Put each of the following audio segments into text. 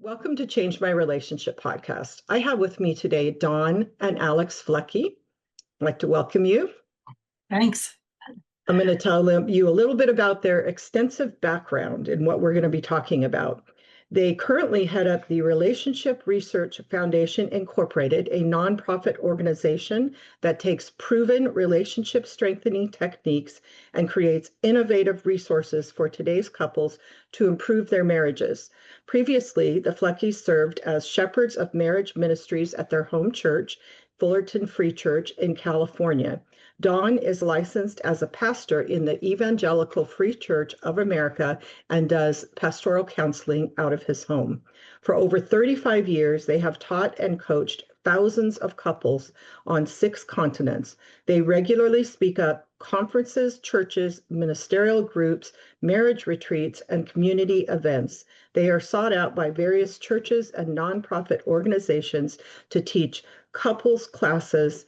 Welcome to Change My Relationship podcast. I have with me today Dawn and Alex Flecky. I'd like to welcome you. Thanks. I'm going to tell you a little bit about their extensive background and what we're going to be talking about. They currently head up the Relationship Research Foundation Incorporated, a nonprofit organization that takes proven relationship strengthening techniques and creates innovative resources for today's couples to improve their marriages. Previously, the Fleckys served as shepherds of marriage ministries at their home church, Fullerton Free Church in California. Dawn is licensed as a pastor in the Evangelical Free Church of America and does pastoral counseling out of his home. For over 35 years, they have taught and coached thousands of couples on 6 continents. They regularly speak at conferences, churches, ministerial groups, marriage retreats, and community events. They are sought out by various churches and nonprofit organizations to teach couples classes,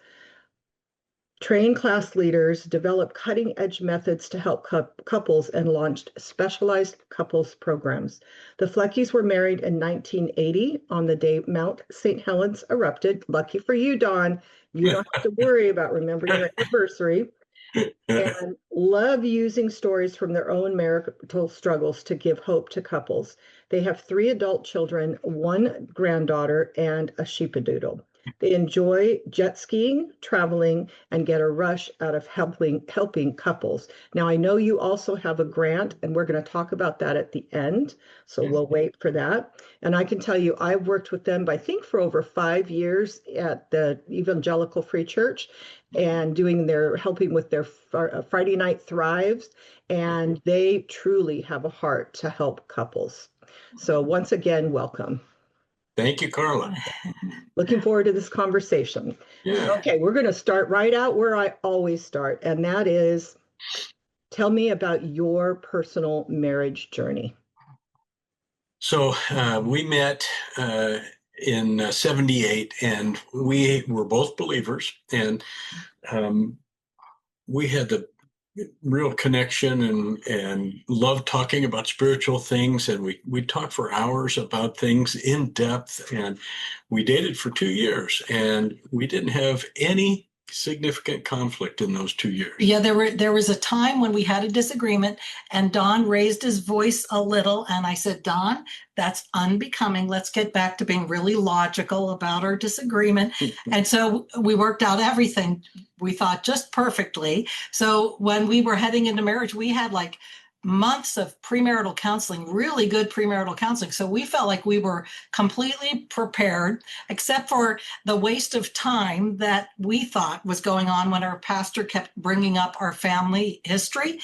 train class leaders, develop cutting-edge methods to help couples, and launched specialized couples programs. The Fleckys were married in 1980 on the day Mount St. Helens erupted. Lucky for you, Dawn. You don't have to worry about remembering your anniversary. And love using stories from their own marital struggles to give hope to couples. They have 3 adult children, 1 granddaughter, and a sheepadoodle. They enjoy jet skiing, traveling, and get a rush out of helping couples. Now, I know you also have a grant, and we're going to talk about that at the end, so we'll wait for that. And I can tell you, I've worked with them, I think, for over 5 years at the Evangelical Free Church and helping with their Friday Night Thrives, and they truly have a heart to help couples. So once again, welcome. Thank you, Carla. Looking forward to this conversation. Yeah. Okay, we're going to start right out where I always start, and that is, tell me about your personal marriage journey. So we met in 78, and we were both believers, and we had the real connection and loved talking about spiritual things, and we talked for hours about things in depth, and we dated for 2 years, and we didn't have any significant conflict in those 2 years. Yeah, there was a time when we had a disagreement, and Don raised his voice a little, and I said, Don, that's unbecoming. Let's get back to being really logical about our disagreement. And so we worked out everything, we thought, just perfectly. So when we were heading into marriage, we had like months of premarital counseling, really good premarital counseling. So we felt like we were completely prepared, except for the waste of time that we thought was going on when our pastor kept bringing up our family history.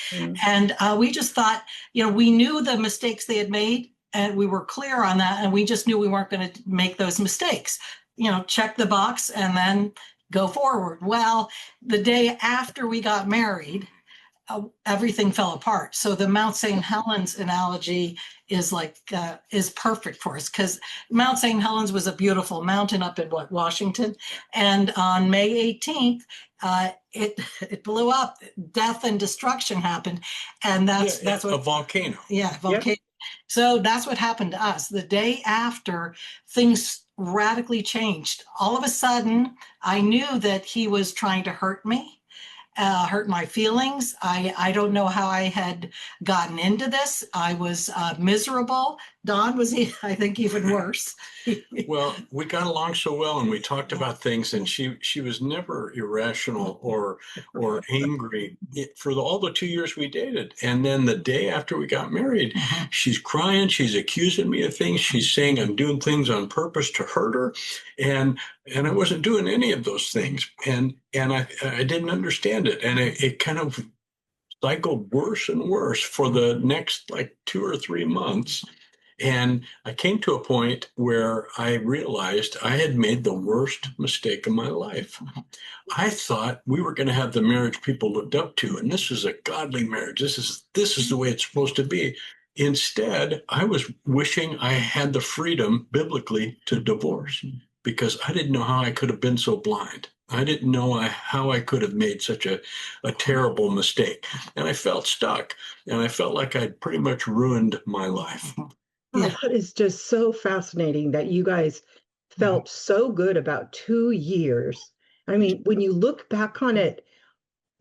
And we just thought, we knew the mistakes they had made, and we were clear on that. And we just knew we weren't going to make those mistakes, check the box and then go forward. Well, the day after we got married, everything fell apart. So the Mount St. Helens analogy is perfect for us, because Mount St. Helens was a beautiful mountain up in Washington. And on May 18th, it blew up. Death and destruction happened. And that's what a volcano. Yeah, volcano. Yeah. So that's what happened to us. The day after, things radically changed. All of a sudden, I knew that he was trying to hurt me. Hurt my feelings. I don't know how I had gotten into this. I was miserable. Don was, I think, even worse. Well, we got along so well, and we talked about things, and she was never irrational or angry for all the 2 years we dated. And then the day after we got married, she's crying, she's accusing me of things, she's saying I'm doing things on purpose to hurt her, and I wasn't doing any of those things, and I didn't understand it, and it kind of cycled worse and worse for the next 2 or 3 months. And I came to a point where I realized I had made the worst mistake of my life. I thought we were going to have the marriage people looked up to, and this is a godly marriage. This is the way it's supposed to be. Instead, I was wishing I had the freedom biblically to divorce, because I didn't know how I could have been so blind. I didn't know how I could have made such a terrible mistake. And I felt stuck, and I felt like I'd pretty much ruined my life. Yeah. That is just so fascinating that you guys felt so good about 2 years. I mean, when you look back on it,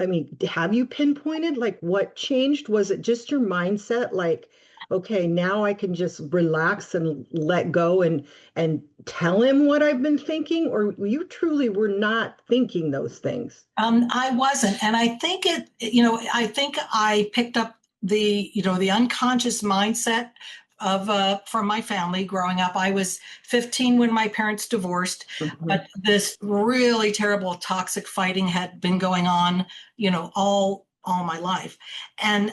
I mean, have you pinpointed like what changed? Was it just your mindset? Like, okay, now I can just relax and let go and tell him what I've been thinking, or you truly were not thinking those things? I wasn't, and I think I think I picked up the unconscious mindset of from my family growing up. I was 15 when my parents divorced, Mhm. but this really terrible toxic fighting had been going on, all my life, and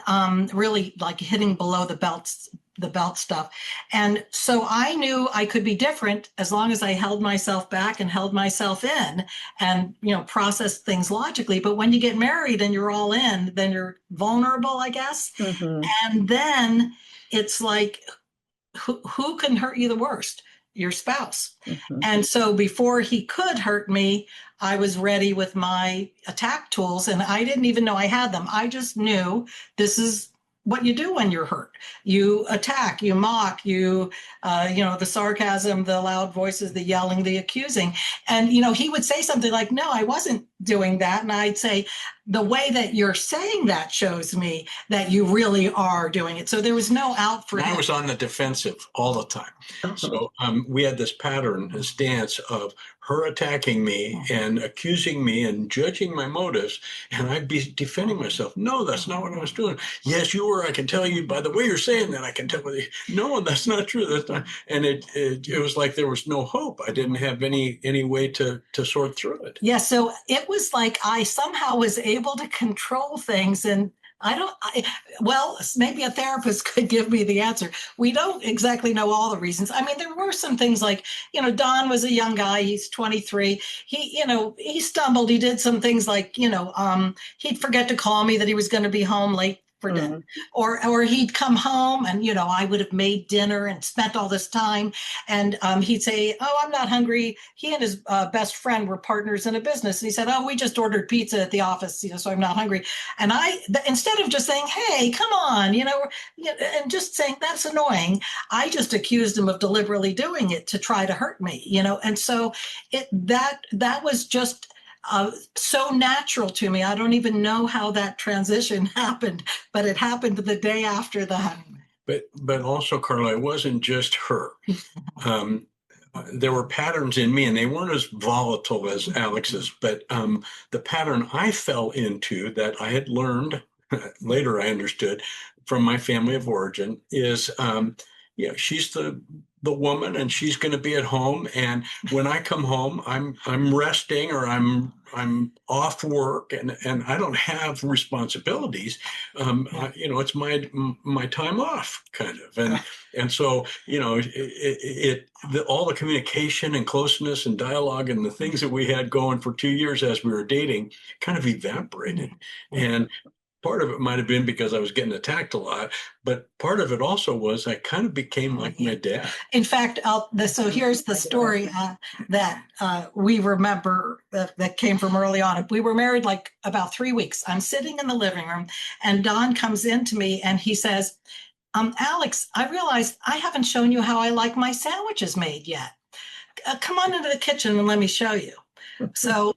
really like hitting below the belt stuff. And so I knew I could be different as long as I held myself back and held myself in and process things logically. But when you get married and you're all in, then you're vulnerable, I guess. Mhm. And then it's like, who can hurt you the worst? Your spouse. Mhm. And so before he could hurt me, I was ready with my attack tools, and I didn't even know I had them. I just knew this is what you do when you're hurt. You attack, you mock, the sarcasm, the loud voices, the yelling, the accusing. And, he would say something like, no, I wasn't doing that. And I'd say, the way that you're saying that shows me that you really are doing it. So there was no out for And I him. was on the defensive all the time. Uh-huh. So we had this pattern, this dance of her attacking me and accusing me and judging my motives, and I'd be defending myself. No, that's not what I was doing. Yes, you were. I can tell you by the way you're saying that. I can tell you. No, that's not true. That's not. And it was like there was no hope. I didn't have any way to sort through it. Yeah, so it was like I somehow was able to control things, and well, maybe a therapist could give me the answer. We don't exactly know all the reasons. I mean, there were some things like, Don was a young guy. He's 23. He stumbled. He did some things like, he'd forget to call me that he was going to be home late for dinner, Mhm. or he'd come home and, I would have made dinner and spent all this time. And he'd say, oh, I'm not hungry. He and his best friend were partners in a business. And he said, oh, we just ordered pizza at the office, so I'm not hungry. And instead of just saying, hey, come on, and just saying that's annoying, I just accused him of deliberately doing it to try to hurt me, and so that was just so natural to me. I don't even know how that transition happened, but it happened the day after that. But also, Carla, it wasn't just her. Um, there were patterns in me, and they weren't as volatile as Alex's, but the pattern I fell into that I had learned later, I understood from my family of origin is, she's the woman, and she's going to be at home. And when I come home, I'm resting, or I'm off work, and I don't have responsibilities. It's my time off, kind of, and so all the communication and closeness and dialogue and the things that we had going for 2 years as we were dating kind of evaporated. And part of it might have been because I was getting attacked a lot, but part of it also was I kind of became like my dad. In fact, so here's the story that we remember that came from early on. We were married like about 3 weeks. I'm sitting in the living room, and Don comes in to me and he says, Alex, I realized I haven't shown you how I like my sandwiches made yet. Come on into the kitchen and let me show you. So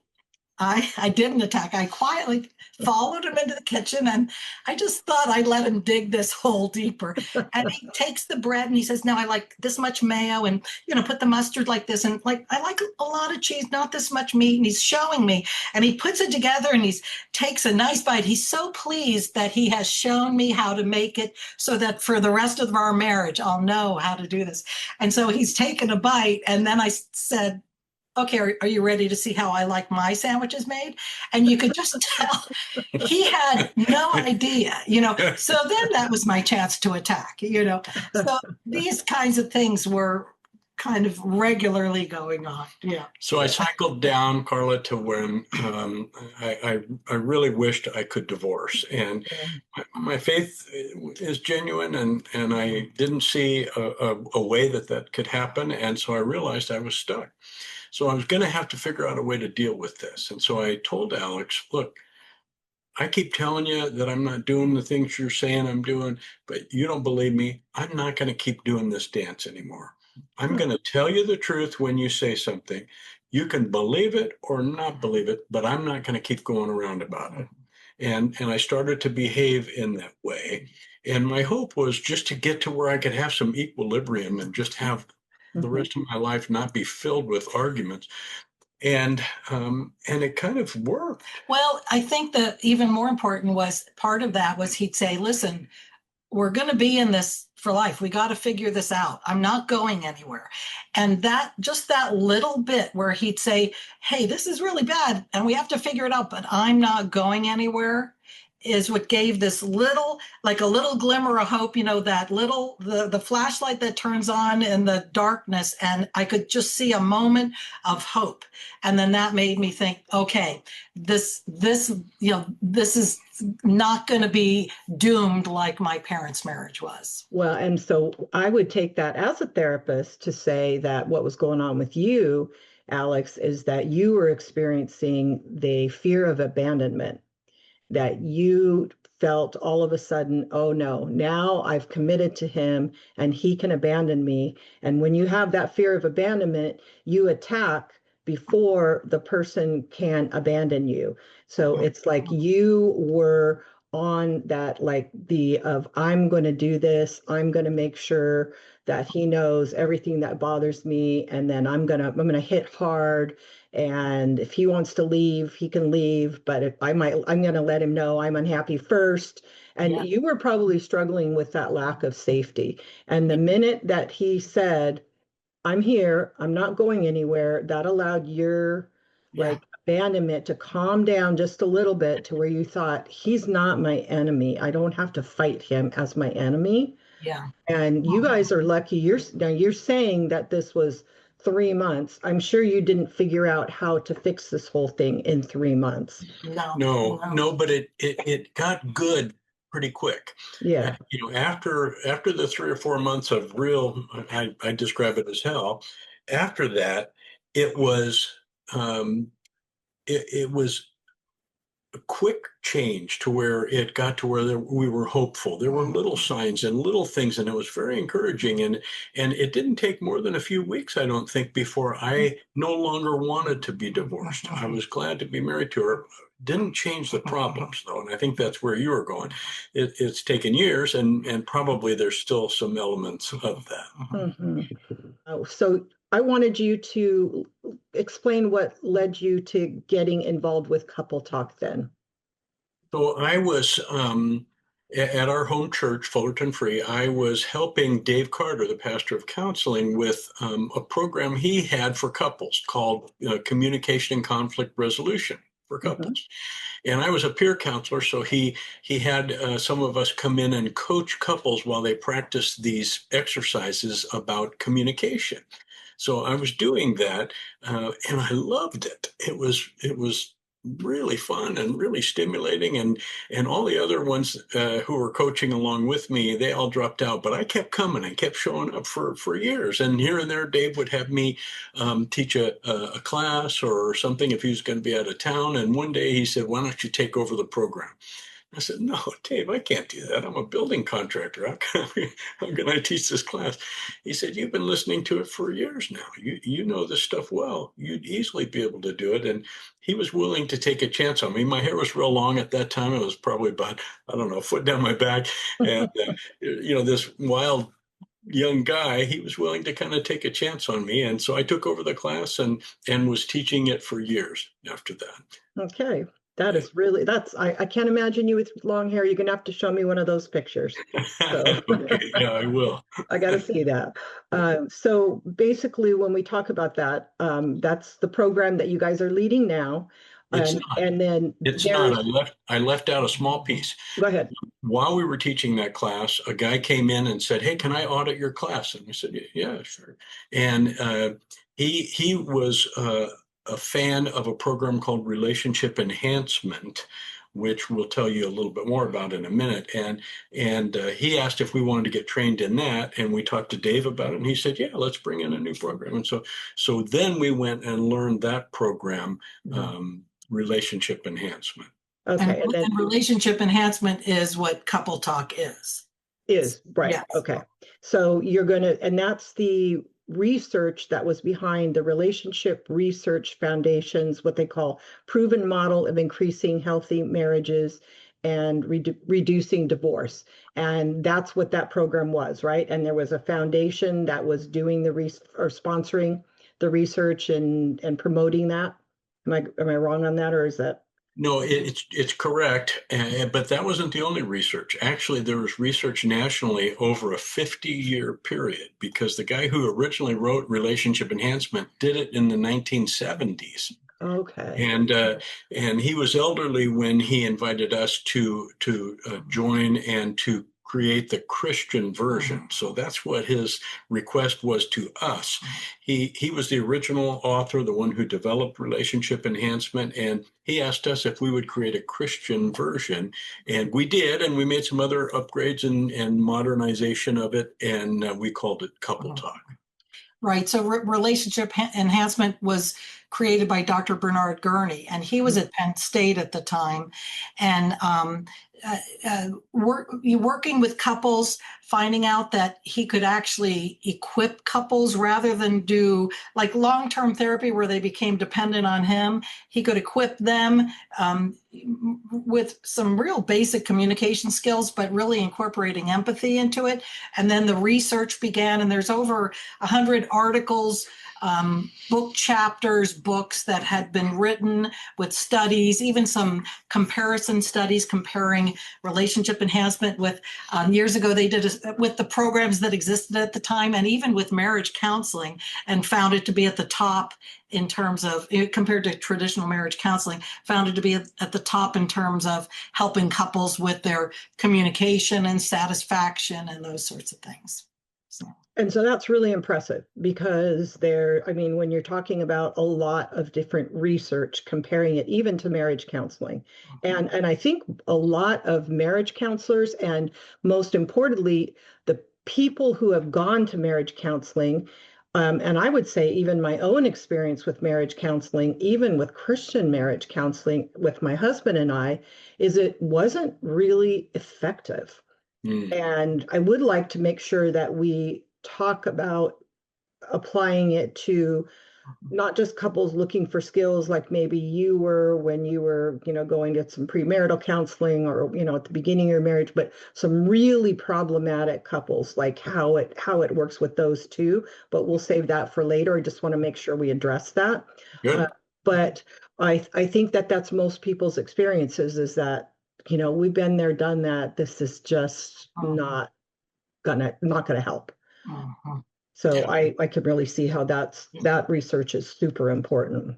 I didn't attack. I quietly followed him into the kitchen, and I just thought I'd let him dig this hole deeper. And he takes the bread and he says, no, I like this much mayo, and, put the mustard like this. And like, I like a lot of cheese, not this much meat. And he's showing me, and he puts it together, and he takes a nice bite. He's so pleased that he has shown me how to make it so that for the rest of our marriage, I'll know how to do this. And so he's taken a bite. And then I said, okay, are you ready to see how I like my sandwiches made? And you could just tell he had no idea, So then that was my chance to attack, So these kinds of things were kind of regularly going on. Yeah. So I cycled down, Carla, to when I really wished I could divorce. And my faith is genuine, and I didn't see a way that could happen. And so I realized I was stuck. So I was going to have to figure out a way to deal with this. And so I told Alex, look, I keep telling you that I'm not doing the things you're saying I'm doing, but you don't believe me. I'm not going to keep doing this dance anymore. I'm going to tell you the truth when you say something. You can believe it or not believe it, but I'm not going to keep going around about it. And I started to behave in that way. And my hope was just to get to where I could have some equilibrium and just have the rest of my life not be filled with arguments. And it kind of worked. Well, I think that even more important was part of that was he'd say, listen, we're going to be in this for life. We got to figure this out. I'm not going anywhere. And that just that little bit where he'd say, hey, this is really bad and we have to figure it out, but I'm not going anywhere, is what gave this little, like a little glimmer of hope, that little, the flashlight that turns on in the darkness. And I could just see a moment of hope. And then that made me think, okay, this is not going to be doomed like my parents' marriage was. Well, and so I would take that as a therapist to say that what was going on with you, Alex, is that you were experiencing the fear of abandonment, that you felt all of a sudden, oh no, now I've committed to him and he can abandon me. And when you have that fear of abandonment, you attack before the person can abandon you. So it's like you were on that, like I'm going to do this. I'm going to make sure that he knows everything that bothers me. And then I'm going to hit hard. And if he wants to leave, he can leave. But if I'm going to let him know I'm unhappy first. And you were probably struggling with that lack of safety. And the minute that he said, I'm here, I'm not going anywhere, that allowed your abandonment to calm down just a little bit to where you thought, he's not my enemy. I don't have to fight him as my enemy. Yeah. And you guys are lucky. You're saying that this was 3 months. I'm sure you didn't figure out how to fix this whole thing in 3 months. No, but it got good pretty quick. Yeah. After the 3 or 4 months of real, I describe it as hell. After that, it was it was a quick change to where it got to where we were hopeful. There were little signs and little things, and it was very encouraging. And it didn't take more than a few weeks, I don't think, before I no longer wanted to be divorced. I was glad to be married to her. Didn't change the problems, though, and I think that's where you were going. It's taken years, and probably there's still some elements of that. So I wanted you to explain what led you to getting involved with CoupleTalk then. So I was at our home church, Fullerton Free. I was helping Dave Carter, the pastor of counseling, with a program he had for couples called Communication and Conflict Resolution for couples. And I was a peer counselor, so he had some of us come in and coach couples while they practiced these exercises about communication. So I was doing that, and I loved it. It was really fun and really stimulating, and all the other ones who were coaching along with me, they all dropped out, but I kept coming and kept showing up for years. And here and there, Dave would have me teach a class or something if he was going to be out of town. And one day he said, "Why don't you take over the program?" I said, "No, Dave, I can't do that. I'm a building contractor. How can I teach this class?" He said, "You've been listening to it for years now. You know this stuff well. You'd easily be able to do it." And he was willing to take a chance on me. My hair was real long at that time. It was probably about, I don't know, a foot down my back. And, this wild young guy, he was willing to kind of take a chance on me. And so I took over the class and was teaching it for years after that. Okay. That is really, I can't imagine you with long hair. You're going to have to show me one of those pictures. So. Okay, yeah, I will. I got to see that. So basically, when we talk about that, that's the program that you guys are leading now. It's not. And then It's not. I left out a small piece. Go ahead. While we were teaching that class, a guy came in and said, "Hey, can I audit your class?" And we said, "Yeah, sure." And he was a fan of a program called Relationship Enhancement, which we'll tell you a little bit more about in a minute. And he asked if we wanted to get trained in that, and we talked to Dave about it, and he said, "Yeah, let's bring in a new program." And so then we went and learned that program, Relationship Enhancement. Okay, and then And relationship enhancement is what Couple Talk is. is right. Yes. Okay. So you're going to, and that's the research that was behind the Relationship Research Foundation's, what they call proven model of increasing healthy marriages and reducing divorce. And that's what that program was, right? And there was a foundation that was doing the or sponsoring the research and promoting that. Am I wrong on that, or is that? No, it's correct, but that wasn't the only research. Actually, there was research nationally over a 50-year period, because the guy who originally wrote Relationship Enhancement did it in the 1970s. Okay. And he was elderly when he invited us to join and to create the Christian version. So that's what his request was to us. He was the original author, the one who developed Relationship Enhancement, and he asked us if we would create a Christian version, and we did, and we made some other upgrades and modernization of it, and we called it CoupleTalk. Right. So relationship enhancement was created by Dr. Bernard Gurney, and he was at Penn State at the time. And working with couples, finding out that he could actually equip couples rather than do like long-term therapy where they became dependent on him. He could equip them with some real basic communication skills, but really incorporating empathy into it. And then the research began, and there's over 100 articles, book chapters, books that had been written with studies, even some comparison studies comparing relationship enhancement with, years ago they did with the programs that existed at the time, and even with marriage counseling, and found it to be at the top in terms of, compared to traditional marriage counseling, found it to be at the top in terms of helping couples with their communication and satisfaction and those sorts of things. And so that's really impressive, because I mean, when you're talking about a lot of different research, comparing it even to marriage counseling. And I think a lot of marriage counselors, and most importantly, the people who have gone to marriage counseling, and I would say even my own experience with marriage counseling, even with Christian marriage counseling with my husband and I, is it wasn't really effective. And I would like to make sure that we talk about applying it to not just couples looking for skills like maybe you were when you were, going to some premarital counseling, or, at the beginning of your marriage, but some really problematic couples, like how it works with those two. But we'll save that for later. I just want to make sure we address that. Good. But I think that that's most people's experiences, is that, we've been there, done that. This is just not gonna help. So I can really see how that research is super important.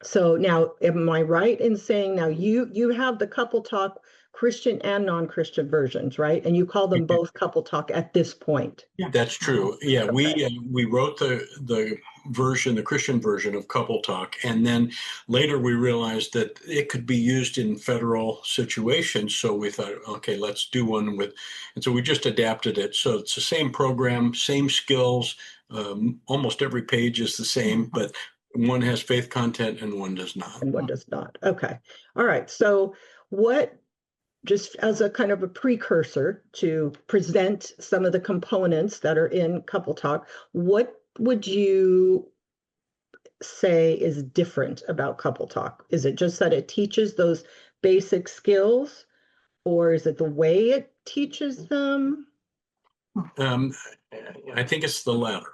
So now, am I right in saying now you have the CoupleTalk Christian and non-Christian versions, right? And you call them both CoupleTalk at this point. That's true. Yeah, we wrote the version, the Christian version of CoupleTalk, and then later we realized that it could be used in federal situations. So we thought, okay, let's do one with, and so we just adapted it. So it's the same program, same skills. Almost every page is the same, but one has faith content and one does not. And one does not. Okay. All right. So just as a kind of a precursor to present some of the components that are in CoupleTalk, what would you say is different about CoupleTalk? Is it just that it teaches those basic skills, or is it the way it teaches them? I think it's the latter,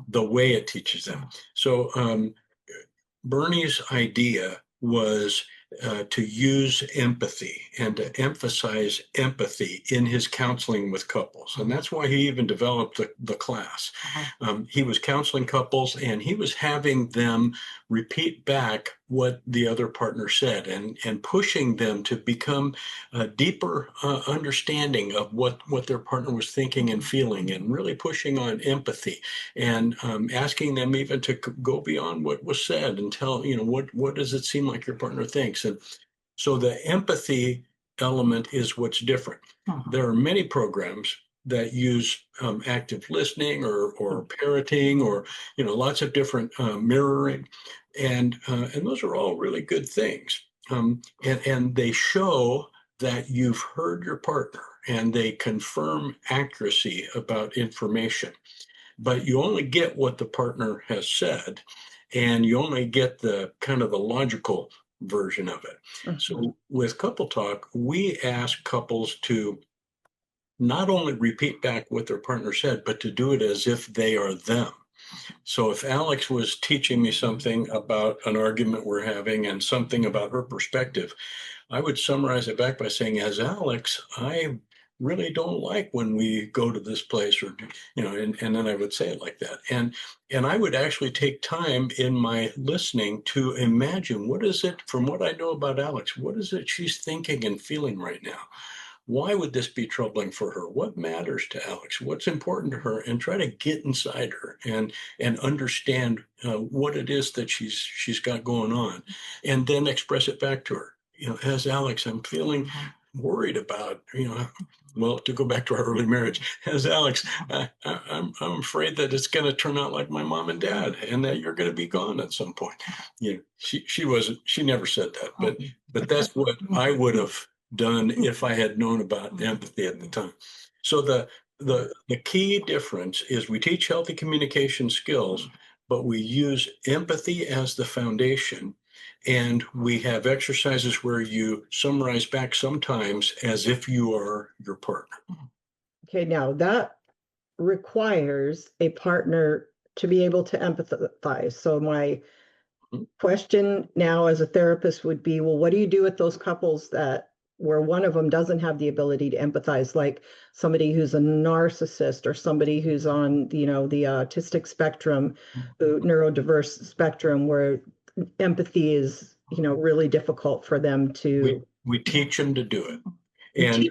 the way it teaches them. So Bernie's idea was to use empathy and to emphasize empathy in his counseling with couples. And that's why he even developed the class. He was counseling couples, and he was having them repeat back what the other partner said, and pushing them to become a deeper understanding of what their partner was thinking and feeling, and really pushing on empathy, and asking them even to go beyond what was said and tell, what does it seem like your partner thinks? And so the empathy element is what's different. There are many programs that use active listening or parroting, or lots of different mirroring, and those are all really good things. and they show that you've heard your partner, and they confirm accuracy about information. But you only get what the partner has said, and you only get the kind of the logical version of it. So with CoupleTalk, we ask couples to not only repeat back what their partner said, but to do it as if they are them. So if Alex was teaching me something about an argument we're having and something about her perspective, I would summarize it back by saying, as Alex, I really don't like when we go to this place, or, and then I would say it like that. And I would actually take time in my listening to imagine, what is it, from what I know about Alex, what is it she's thinking and feeling right now? Why would this be troubling for her? What matters to Alex? What's important to her? And try to get inside her and understand what it is that she's got going on, and then express it back to her. As Alex, I'm feeling worried about, well, to go back to our early marriage, as Alex, I'm afraid that it's going to turn out like my mom and dad, and that you're going to be gone at some point. She never said that, but that's what I would have done if I had known about empathy at the time. So the key difference is we teach healthy communication skills, but we use empathy as the foundation. And we have exercises where you summarize back sometimes as if you are your partner. Okay, now that requires a partner to be able to empathize. So my question now as a therapist would be, well, what do you do with those couples where one of them doesn't have the ability to empathize, like somebody who's a narcissist or somebody who's on, the autistic spectrum, neurodiverse spectrum, where empathy is, really difficult for them to. We teach them to do it. And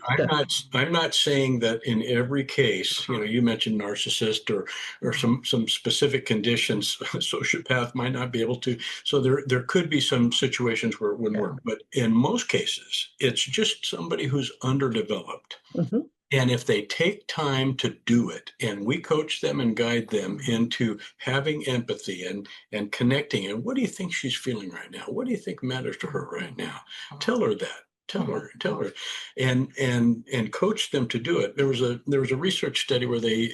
I'm not saying that in every case, you mentioned narcissist or some specific conditions, a sociopath might not be able to. So there could be some situations where it wouldn't work. But in most cases, it's just somebody who's underdeveloped. And if they take time to do it, and we coach them and guide them into having empathy and connecting, and what do you think she's feeling right now? What do you think matters to her right now? Tell her that. Tell her, and coach them to do it. There was a research study where they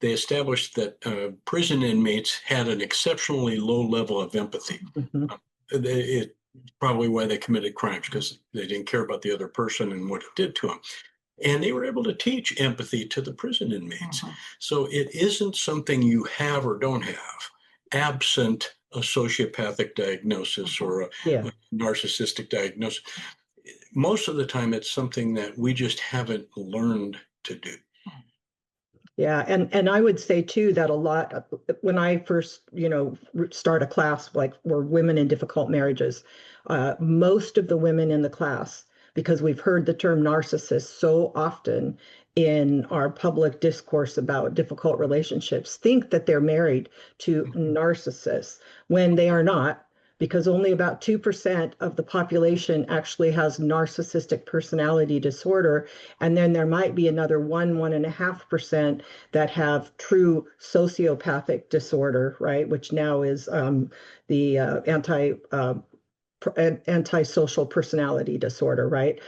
established that prison inmates had an exceptionally low level of empathy. It's probably why they committed crimes, because they didn't care about the other person and what it did to them. And they were able to teach empathy to the prison inmates. So it isn't something you have or don't have, absent a sociopathic diagnosis or a narcissistic diagnosis. Most of the time, it's something that we just haven't learned to do. Yeah, and I would say too that a lot, when I first, start a class like we're women in difficult marriages, most of the women in the class, because we've heard the term narcissist so often in our public discourse about difficult relationships, think that they're married to narcissists when they are not, because only about 2% of the population actually has narcissistic personality disorder. And then there might be another 1.5% that have true sociopathic disorder, right? Which now is the antisocial personality disorder, right?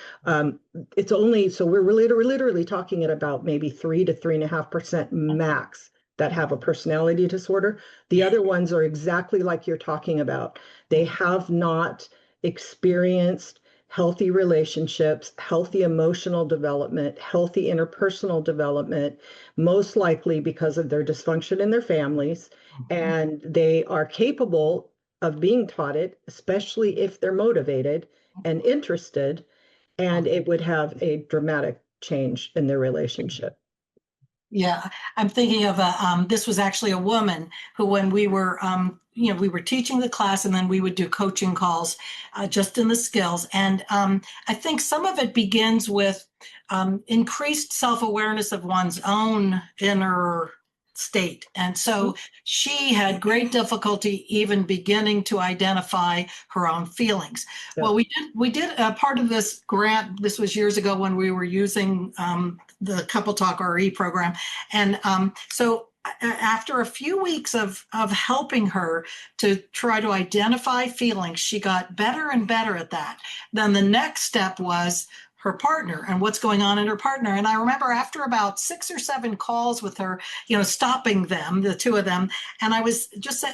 It's only, so we're literally talking at about maybe 3 to 3.5% max that have a personality disorder. The other ones are exactly like you're talking about. They have not experienced healthy relationships, healthy emotional development, healthy interpersonal development, most likely because of their dysfunction in their families. And they are capable of being taught it, especially if they're motivated and interested, and it would have a dramatic change in their relationship. Yeah, I'm thinking of this was actually a woman who, when we were, we were teaching the class, and then we would do coaching calls just in the skills. And I think some of it begins with increased self-awareness of one's own inner state. And so she had great difficulty even beginning to identify her own feelings. Yeah. Well, we did a part of this grant. This was years ago when we were using the CoupleTalk RE program. And so after a few weeks of helping her to try to identify feelings, she got better and better at that. Then the next step was her partner and what's going on in her partner. And I remember after about 6 or 7 calls with her, stopping them, the two of them, and I was just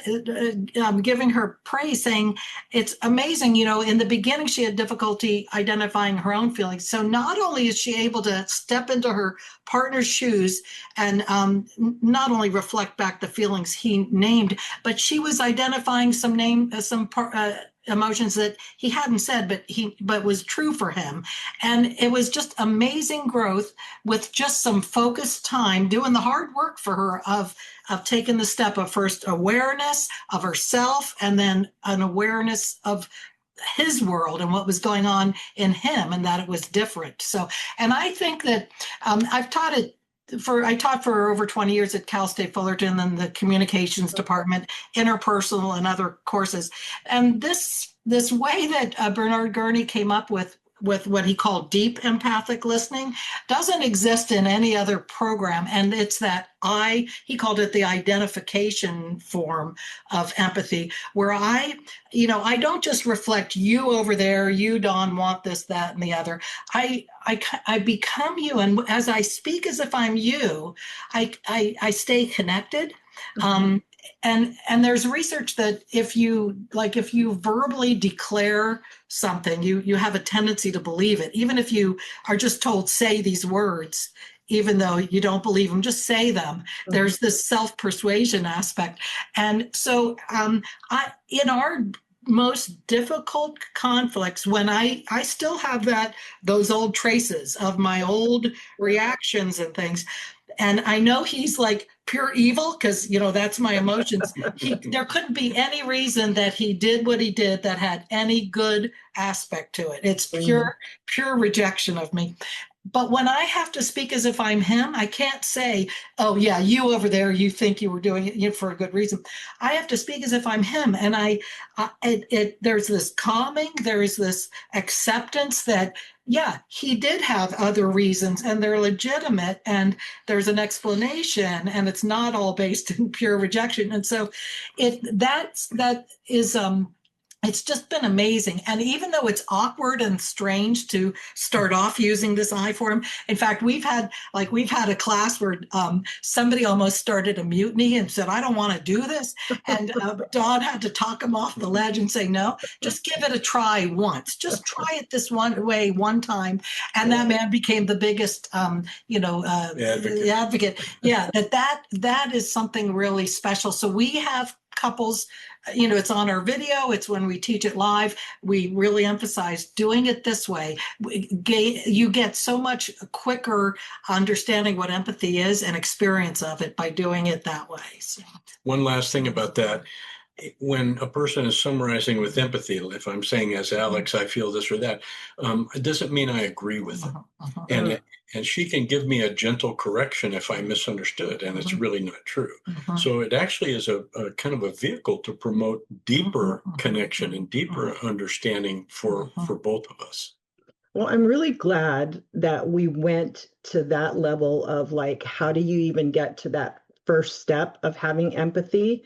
giving her praise, saying, it's amazing, in the beginning, she had difficulty identifying her own feelings. So not only is she able to step into her partner's shoes and not only reflect back the feelings he named, but she was identifying some emotions that he hadn't said, but was true for him. And it was just amazing growth with just some focused time, doing the hard work for her of taking the step of first awareness of herself, and then an awareness of his world and what was going on in him, and that it was different. So, and I think that I taught for over 20 years at Cal State Fullerton in the communications department, interpersonal and other courses. And this way that Bernard Gurney came up with what he called deep empathic listening doesn't exist in any other program. And it's that he called it the identification form of empathy, where I don't just reflect you over there, you, Dawn, want this, that, and the other. I become you. And as I speak as if I'm you, I stay connected. And there's research that if you verbally declare something, you have a tendency to believe it. Even if you are just told, say these words, even though you don't believe them, just say them. Mm-hmm. There's this self-persuasion aspect. And so in our most difficult conflicts, when I still have those old traces of my old reactions and things, and I know he's like pure evil, because that's my emotions. There couldn't be any reason that he did what he did that had any good aspect to it. It's pure rejection of me. But when I have to speak as if I'm him, I can't say, oh yeah, you over there, you think you were doing it for a good reason. I have to speak as if I'm him. And there's this calming, there's this acceptance that, yeah, he did have other reasons and they're legitimate and there's an explanation and it's not all based in pure rejection. And so it's just been amazing. And even though it's awkward and strange to start off using this I form, in fact, we've had a class where somebody almost started a mutiny and said, I don't want to do this. And Dawn had to talk him off the ledge and say, no, just give it a try once. Just try it this one way, one time. And that man became the biggest, advocate. Yeah, that is something really special. So we have couples, it's on our video, it's when we teach it live, we really emphasize doing it this way. You get so much quicker understanding what empathy is and experience of it by doing it that way. So. One last thing about that. When a person is summarizing with empathy, if I'm saying, as Alex, I feel this or that, it doesn't mean I agree with it. And she can give me a gentle correction if I misunderstood, and it's really not true. So it actually is a kind of a vehicle to promote deeper connection and deeper understanding for both of us. Well, I'm really glad that we went to that level of how do you even get to that first step of having empathy?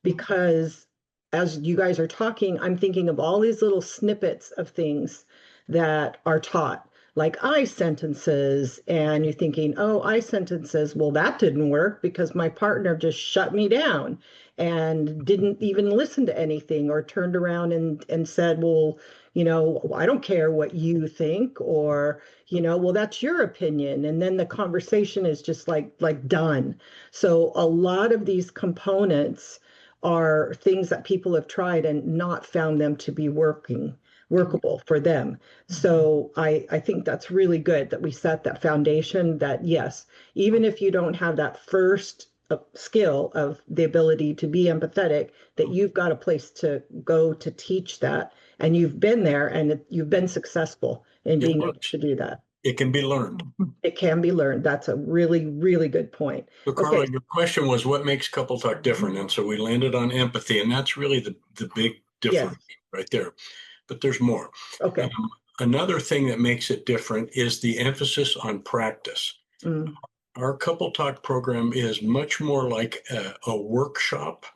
Because as you guys are talking, I'm thinking of all these little snippets of things that are taught, like I sentences, and you're thinking, oh, I sentences, well, that didn't work because my partner just shut me down and didn't even listen to anything, or turned around and said, well, I don't care what you think, or, well, that's your opinion. And then the conversation is just like done. So a lot of these components are things that people have tried and not found them to be workable for them. So I think that's really good that we set that foundation that, yes, even if you don't have that first skill of the ability to be empathetic, that you've got a place to go to teach that. And you've been there and you've been successful in being able to do that. It can be learned. It can be learned. That's a really, really good point. So Carla, your question was, what makes CoupleTalk different? And so we landed on empathy, and that's really the big difference right there. But there's more. Okay. Another thing that makes it different is the emphasis on practice. Our Couple Talk program is much more like a workshop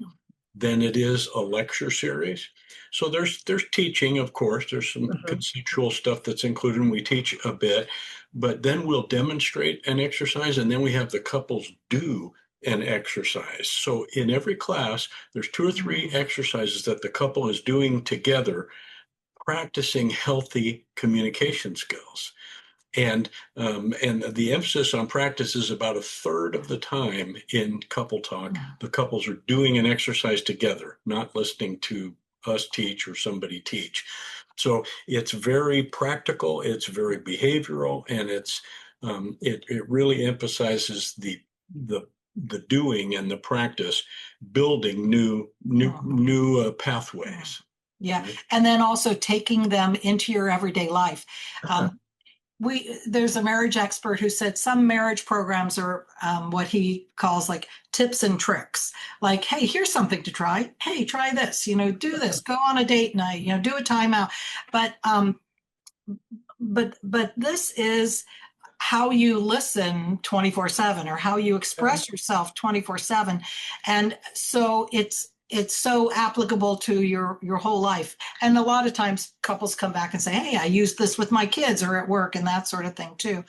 than it is a lecture series. So there's teaching, of course, there's some conceptual stuff that's included, and we teach a bit, but then we'll demonstrate an exercise, and then we have the couples do an exercise. So in every class, there's 2 or 3 exercises that the couple is doing together, practicing healthy communication skills. And the emphasis on practice is about 1/3 of the time in Couple Talk. The couples are doing an exercise together, not listening to us teach or somebody teach. So it's very practical, it's very behavioral, and it really emphasizes the doing and the practice, building new pathways. Yeah, and then also taking them into your everyday life. There's a marriage expert who said some marriage programs are what he calls like tips and tricks. Like, hey, here's something to try. Hey, try this. Do this. Go on a date night. Do a timeout. But this is how you listen 24/7, or how you express yourself 24/7, and so it's so applicable to your whole life. And a lot of times couples come back and say, hey, I used this with my kids or at work, and that sort of thing too.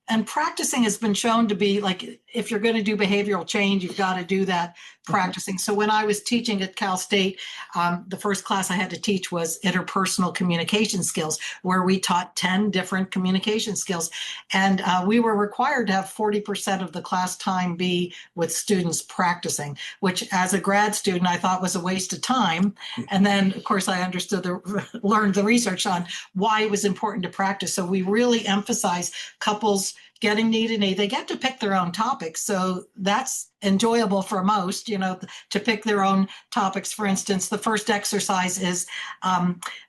And practicing has been shown to be like, if you're going to do behavioral change, you've got to do that practicing. So when I was teaching at Cal State, the first class I had to teach was interpersonal communication skills, where we taught 10 different communication skills. And we were required to have 40% of the class time be with students practicing, which as a grad student, I thought was a waste of time. And then, of course, I learned the research on why it was important to practice. So we really emphasize couples getting knee to knee. They get to pick their own topics. So that's enjoyable for most, to pick their own topics. For instance, the first exercise is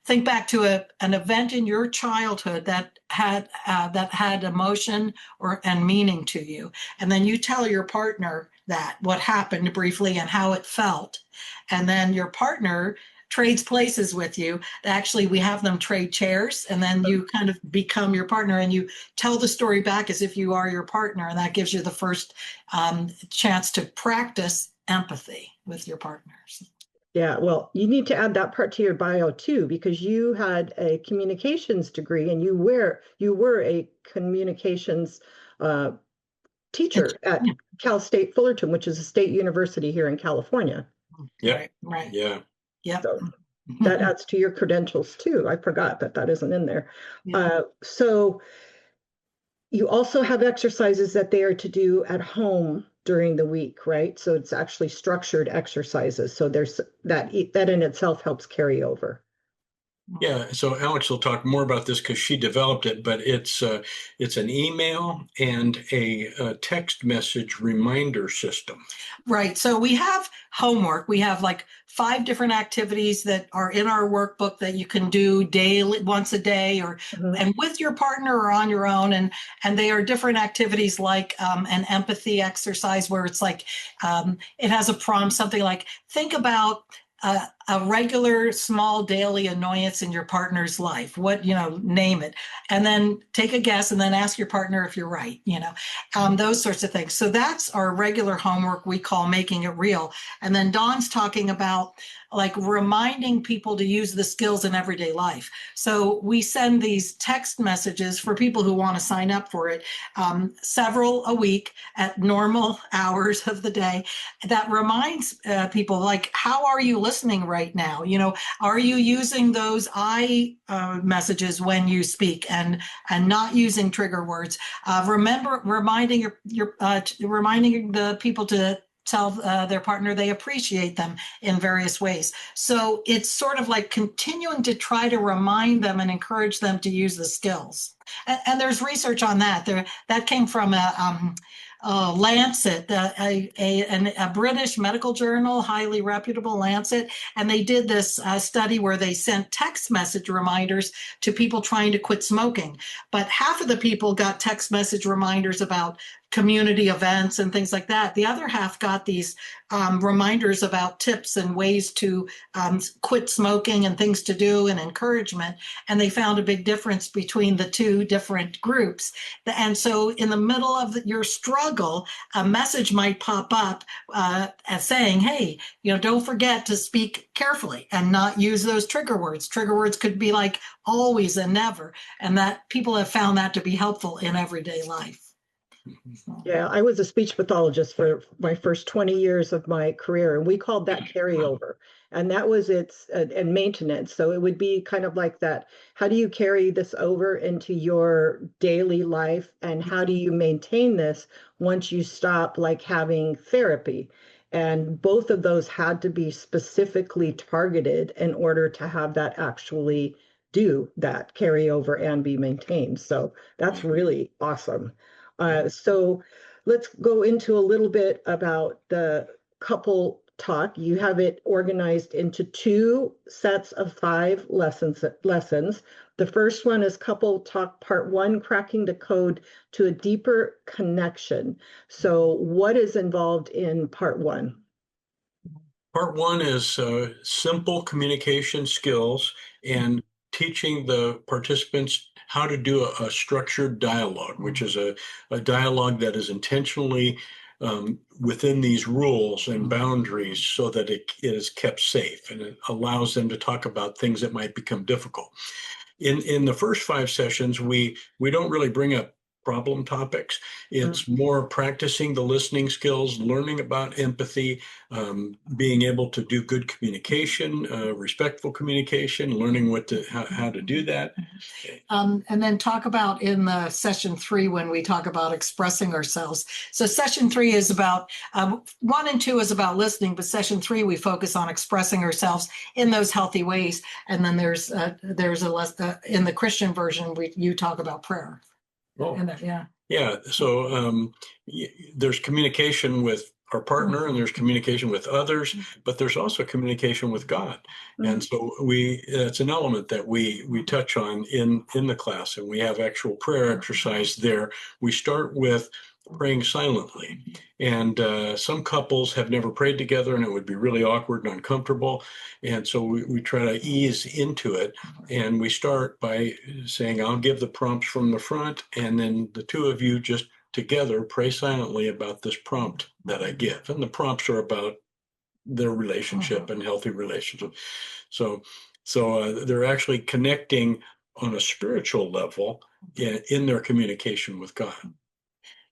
think back to an event in your childhood that had emotion and meaning to you. And then you tell your partner what happened briefly and how it felt. And then your partner trades places with you. Actually, we have them trade chairs, and then you kind of become your partner, and you tell the story back as if you are your partner. And that gives you the first chance to practice empathy with your partners. Yeah, well, you need to add that part to your bio too, because you had a communications degree, and you were a communications teacher at Cal State Fullerton, which is a state university here in California. Yeah, right. Yeah. Yep. So that adds to your credentials too. I forgot that isn't in there. Yeah. So you also have exercises that they are to do at home during the week, right? So it's actually structured exercises. So there's that in itself helps carry over. Yeah, so Alex will talk more about this because she developed it, but it's an email and a text message reminder system. Right. So we have homework. We have like 5 different activities that are in our workbook that you can do daily, once a day, and with your partner or on your own. And they are different activities, like an empathy exercise where it's like it has a prompt, something like, think about a regular small daily annoyance in your partner's life. Name it, and then take a guess, and then ask your partner if you're right. Those sorts of things. So that's our regular homework we call Making It Real. And then Dawn's talking about like reminding people to use the skills in everyday life. So we send these text messages for people who want to sign up for it, several a week at normal hours of the day, that reminds people, like, how are you listening right now? Are you using those I messages when you speak, and not using trigger words? Reminding the people to tell their partner they appreciate them in various ways. So it's sort of like continuing to try to remind them and encourage them to use the skills. And there's research on that. That came from a Lancet, a British medical journal, highly reputable Lancet, and they did this study where they sent text message reminders to people trying to quit smoking. But half of the people got text message reminders about community events and things like that. The other half got these reminders about tips and ways to quit smoking and things to do and encouragement. And they found a big difference between the two different groups. And so in the middle of your struggle, a message might pop up as saying, hey, don't forget to speak carefully and not use those trigger words. Trigger words could be like always and never. And that people have found that to be helpful in everyday life. Yeah, I was a speech pathologist for my first 20 years of my career, and we called that carryover. And that was and maintenance. So it would be kind of like that. How do you carry this over into your daily life? And how do you maintain this once you stop like having therapy? And both of those had to be specifically targeted in order to have that actually do that carry over and be maintained. So that's really awesome. So let's go into a little bit about the couple talk. You have it organized into 2 sets of 5 lessons. The first one is Couple Talk Part 1, Cracking the Code to a Deeper Connection. So what is involved in Part 1? Part 1 is simple communication skills and teaching the participants how to do a structured dialogue, which is a dialogue that is intentionally within these rules and boundaries so that it is kept safe, and it allows them to talk about things that might become difficult. In the first 5 sessions, we don't really bring up problem topics. It's more practicing the listening skills, learning about empathy, being able to do good communication, respectful communication, learning how to do that. And then talk about in the session 3 when we talk about expressing ourselves. So session 3 is about 1 and 2 is about listening, but session 3 we focus on expressing ourselves in those healthy ways. And then there's a in the Christian version you talk about prayer. Oh, yeah. Yeah. So there's communication with our partner and there's communication with others, but there's also communication with God. And so it's an element that we touch on in the class, and we have actual prayer exercise there. We start with praying silently. And some couples have never prayed together and it would be really awkward and uncomfortable. And so we try to ease into it. And we start by saying, I'll give the prompts from the front, and then the 2 of you just together pray silently about this prompt that I give. And the prompts are about their relationship and healthy relationship. So they're actually connecting on a spiritual level in their communication with God.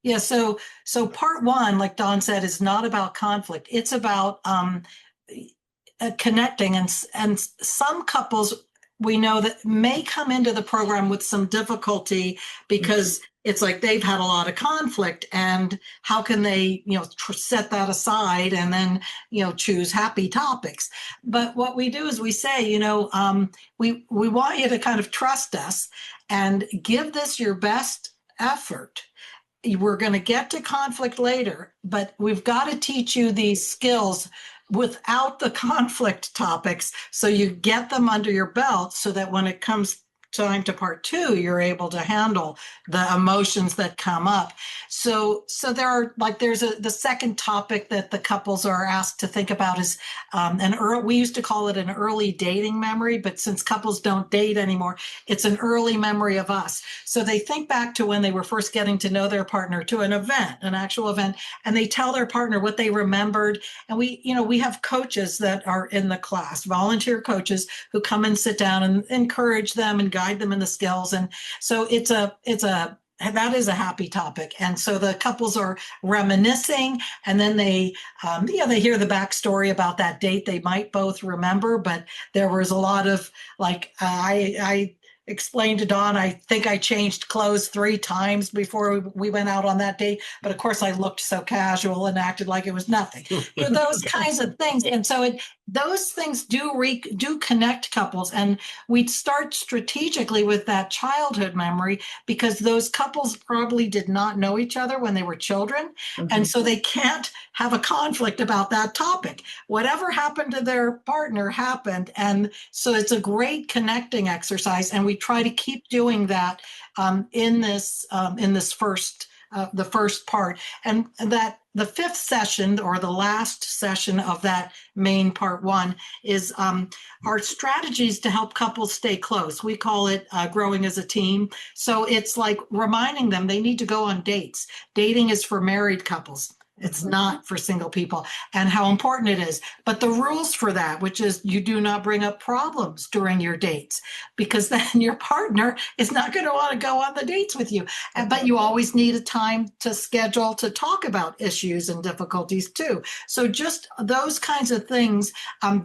Yeah, so part 1, like Don said, is not about conflict. It's about connecting, and some couples we know that may come into the program with some difficulty because it's like they've had a lot of conflict, and how can they set that aside and then choose happy topics. But what we do is we say we want you to kind of trust us and give this your best effort. We're going to get to conflict later, but we've got to teach you these skills without the conflict topics so you get them under your belt, so that when it comes time to part 2, you're able to handle the emotions that come up. So there's the second topic that the couples are asked to think about is we used to call it an early dating memory, but since couples don't date anymore, it's an early memory of us. So they think back to when they were first getting to know their partner, to an actual event, and they tell their partner what they remembered. And we have coaches that are in the class, volunteer coaches who come and sit down and encourage them and guide them in the skills. And so that is a happy topic. And so the couples are reminiscing, and then they hear the backstory about that date they might both remember, but there was a lot of I explained to Dawn, I think I changed clothes 3 times before we went out on that date. But of course I looked so casual and acted like it was nothing. Those kinds of things. And so those things do connect couples. And we start strategically with that childhood memory, because those couples probably did not know each other when they were children. And so they can't have a conflict about that topic. Whatever happened to their partner happened. And so it's a great connecting exercise. And we try to keep doing that in this first the first part. And that the fifth session, or the last session of that main part one, is our strategies to help couples stay close. We call it growing as a team. So it's like reminding them they need to go on dates. Dating is for married couples. It's not for single people, and how important it is. But the rules for that, which is you do not bring up problems during your dates, because then your partner is not going to want to go on the dates with you. But you always need a time to schedule to talk about issues and difficulties too. So just those kinds of things,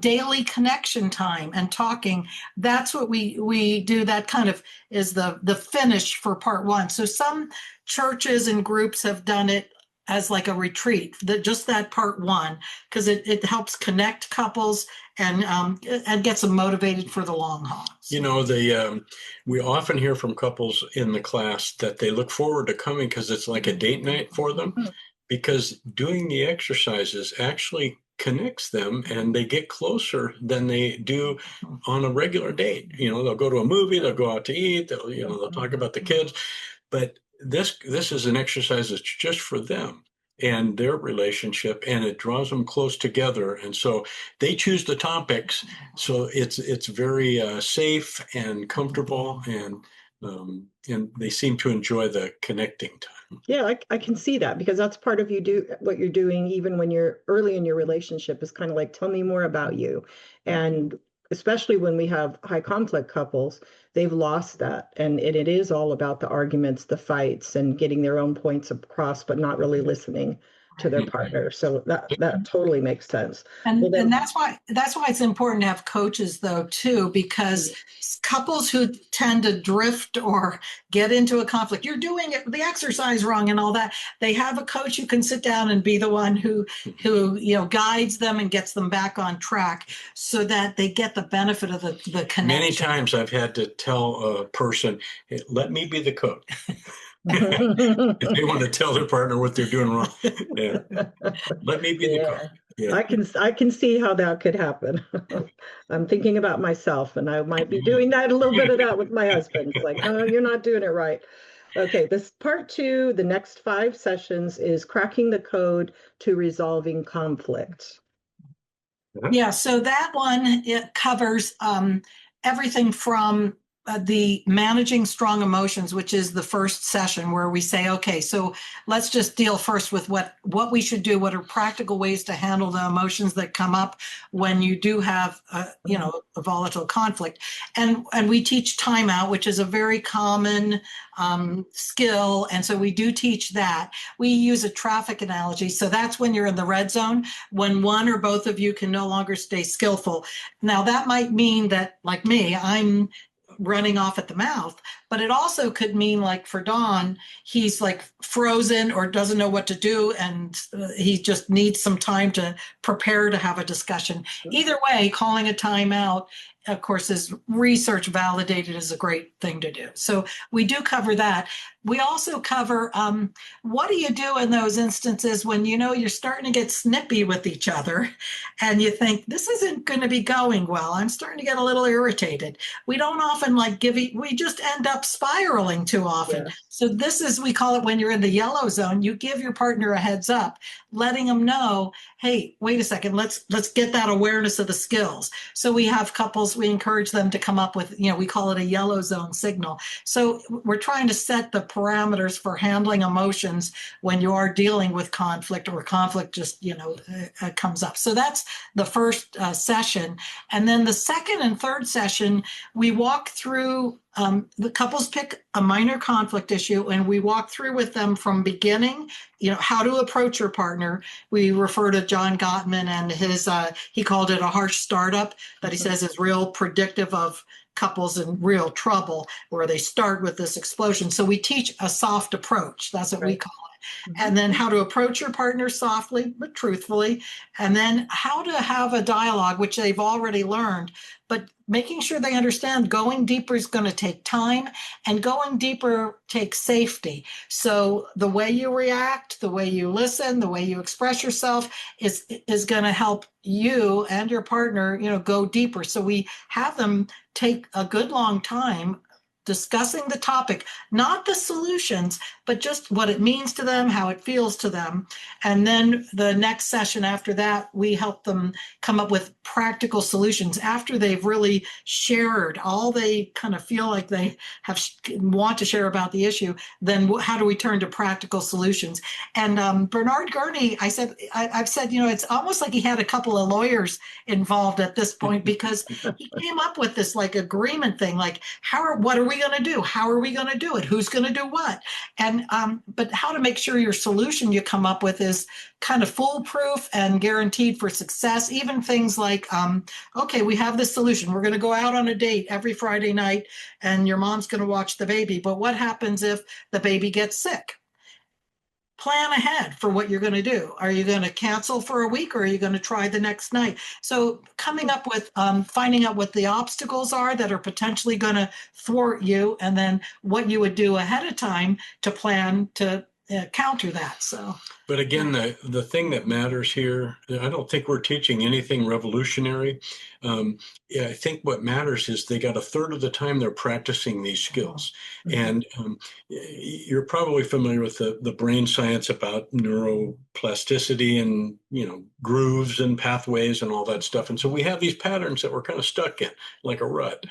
daily connection time and talking, that's what we do. That kind of is the finish for part one. So some churches and groups have done it as like a retreat, just that part one, because it helps connect couples and gets them motivated for the long haul. You know, we often hear from couples in the class that they look forward to coming because it's like a date night for them, because doing the exercises actually connects them and they get closer than they do on a regular date. You know, they'll go to a movie, they'll go out to eat, they'll talk about the kids, but this is an exercise that's just for them and their relationship, and it draws them close together. And so they choose the topics, so it's very safe and comfortable, and they seem to enjoy the connecting time. Yeah, I can see that, because that's part of what you're doing even when you're early in your relationship, is kind of like, tell me more about you. And especially when we have high conflict couples, they've lost that. And it is all about the arguments, the fights, and getting their own points across, but not really listening to their partner. So that totally makes sense. And, Well, then, and that's why it's important to have coaches though too, because couples who tend to drift or get into a conflict, you're doing the exercise wrong and all that, they have a coach who can sit down and be the one who guides them and gets them back on track, so that they get the benefit of the connection. Many times I've had to tell a person, hey, let me be the coach. If they want to tell their partner what they're doing wrong, let me be the coach. Yeah. I can see how that could happen. I'm thinking about myself, and I might be doing that, a little bit of that with my husband. It's like, oh, you're not doing it right. Okay, this part two, the next 5 sessions, is cracking the code to resolving conflict. Yeah, so that one, it covers everything from the managing strong emotions, which is the first session, where we say, okay, so let's just deal first with what we should do. What are practical ways to handle the emotions that come up when you do have, a volatile conflict? And we teach timeout, which is a very common skill. And so we do teach that. We use a traffic analogy. So that's when you're in the red zone, when one or both of you can no longer stay skillful. Now that might mean that, like me, I'm running off at the mouth, but it also could mean, like for Don, he's like frozen or doesn't know what to do, and he just needs some time to prepare to have a discussion. Either way, calling a timeout, of course, is research validated as a great thing to do. So we do cover that. We also cover what do you do in those instances when you're starting to get snippy with each other and you think, this isn't going to be going well. I'm starting to get a little irritated. We don't often we just end up spiraling too often. Yeah. So we call it, when you're in the yellow zone, you give your partner a heads up, letting them know, hey, wait a second, let's get that awareness of the skills. So we have couples, we encourage them to come up with, we call it a yellow zone signal. So we're trying to set the parameters for handling emotions when you are dealing with conflict, or conflict just, comes up. So that's the first session. And then the second and third session, we walk through, the couples pick a minor conflict issue, and we walk through with them from beginning, how to approach your partner. We refer to John Gottman and his, he called it a harsh startup, that he says is real predictive of couples in real trouble, where they start with this explosion. So we teach a soft approach. That's what we call it. And then how to approach your partner softly but truthfully, and then how to have a dialogue, which they've already learned, but making sure they understand going deeper is going to take time, and going deeper takes safety. So the way you react, the way you listen, the way you express yourself is going to help you and your partner, go deeper. So we have them take a good long time discussing the topic, not the solutions, but just what it means to them, how it feels to them. And then the next session after that, we help them come up with practical solutions after they've really shared all they kind of feel like they want to share about the issue. Then how do we turn to practical solutions? And Bernard Gurney, I've said, it's almost like he had a couple of lawyers involved at this point, because he came up with this like agreement thing, like what are we going to do? How are we going to do it? Who's going to do what? And but how to make sure your solution you come up with is kind of foolproof and guaranteed for success. Even things like, okay, we have this solution. We're going to go out on a date every Friday night and your mom's going to watch the baby. But what happens if the baby gets sick? Plan ahead for what you're going to do. Are you going to cancel for a week, or are you going to try the next night? So coming up with finding out what the obstacles are that are potentially going to thwart you, and then what you would do ahead of time to plan to counter that. So, but again, the thing that matters here, I don't think we're teaching anything revolutionary. Yeah, I think what matters is they got a third of the time they're practicing these skills. And you're probably familiar with the brain science about neuroplasticity and, grooves and pathways and all that stuff. And so we have these patterns that we're kind of stuck in, like a rut.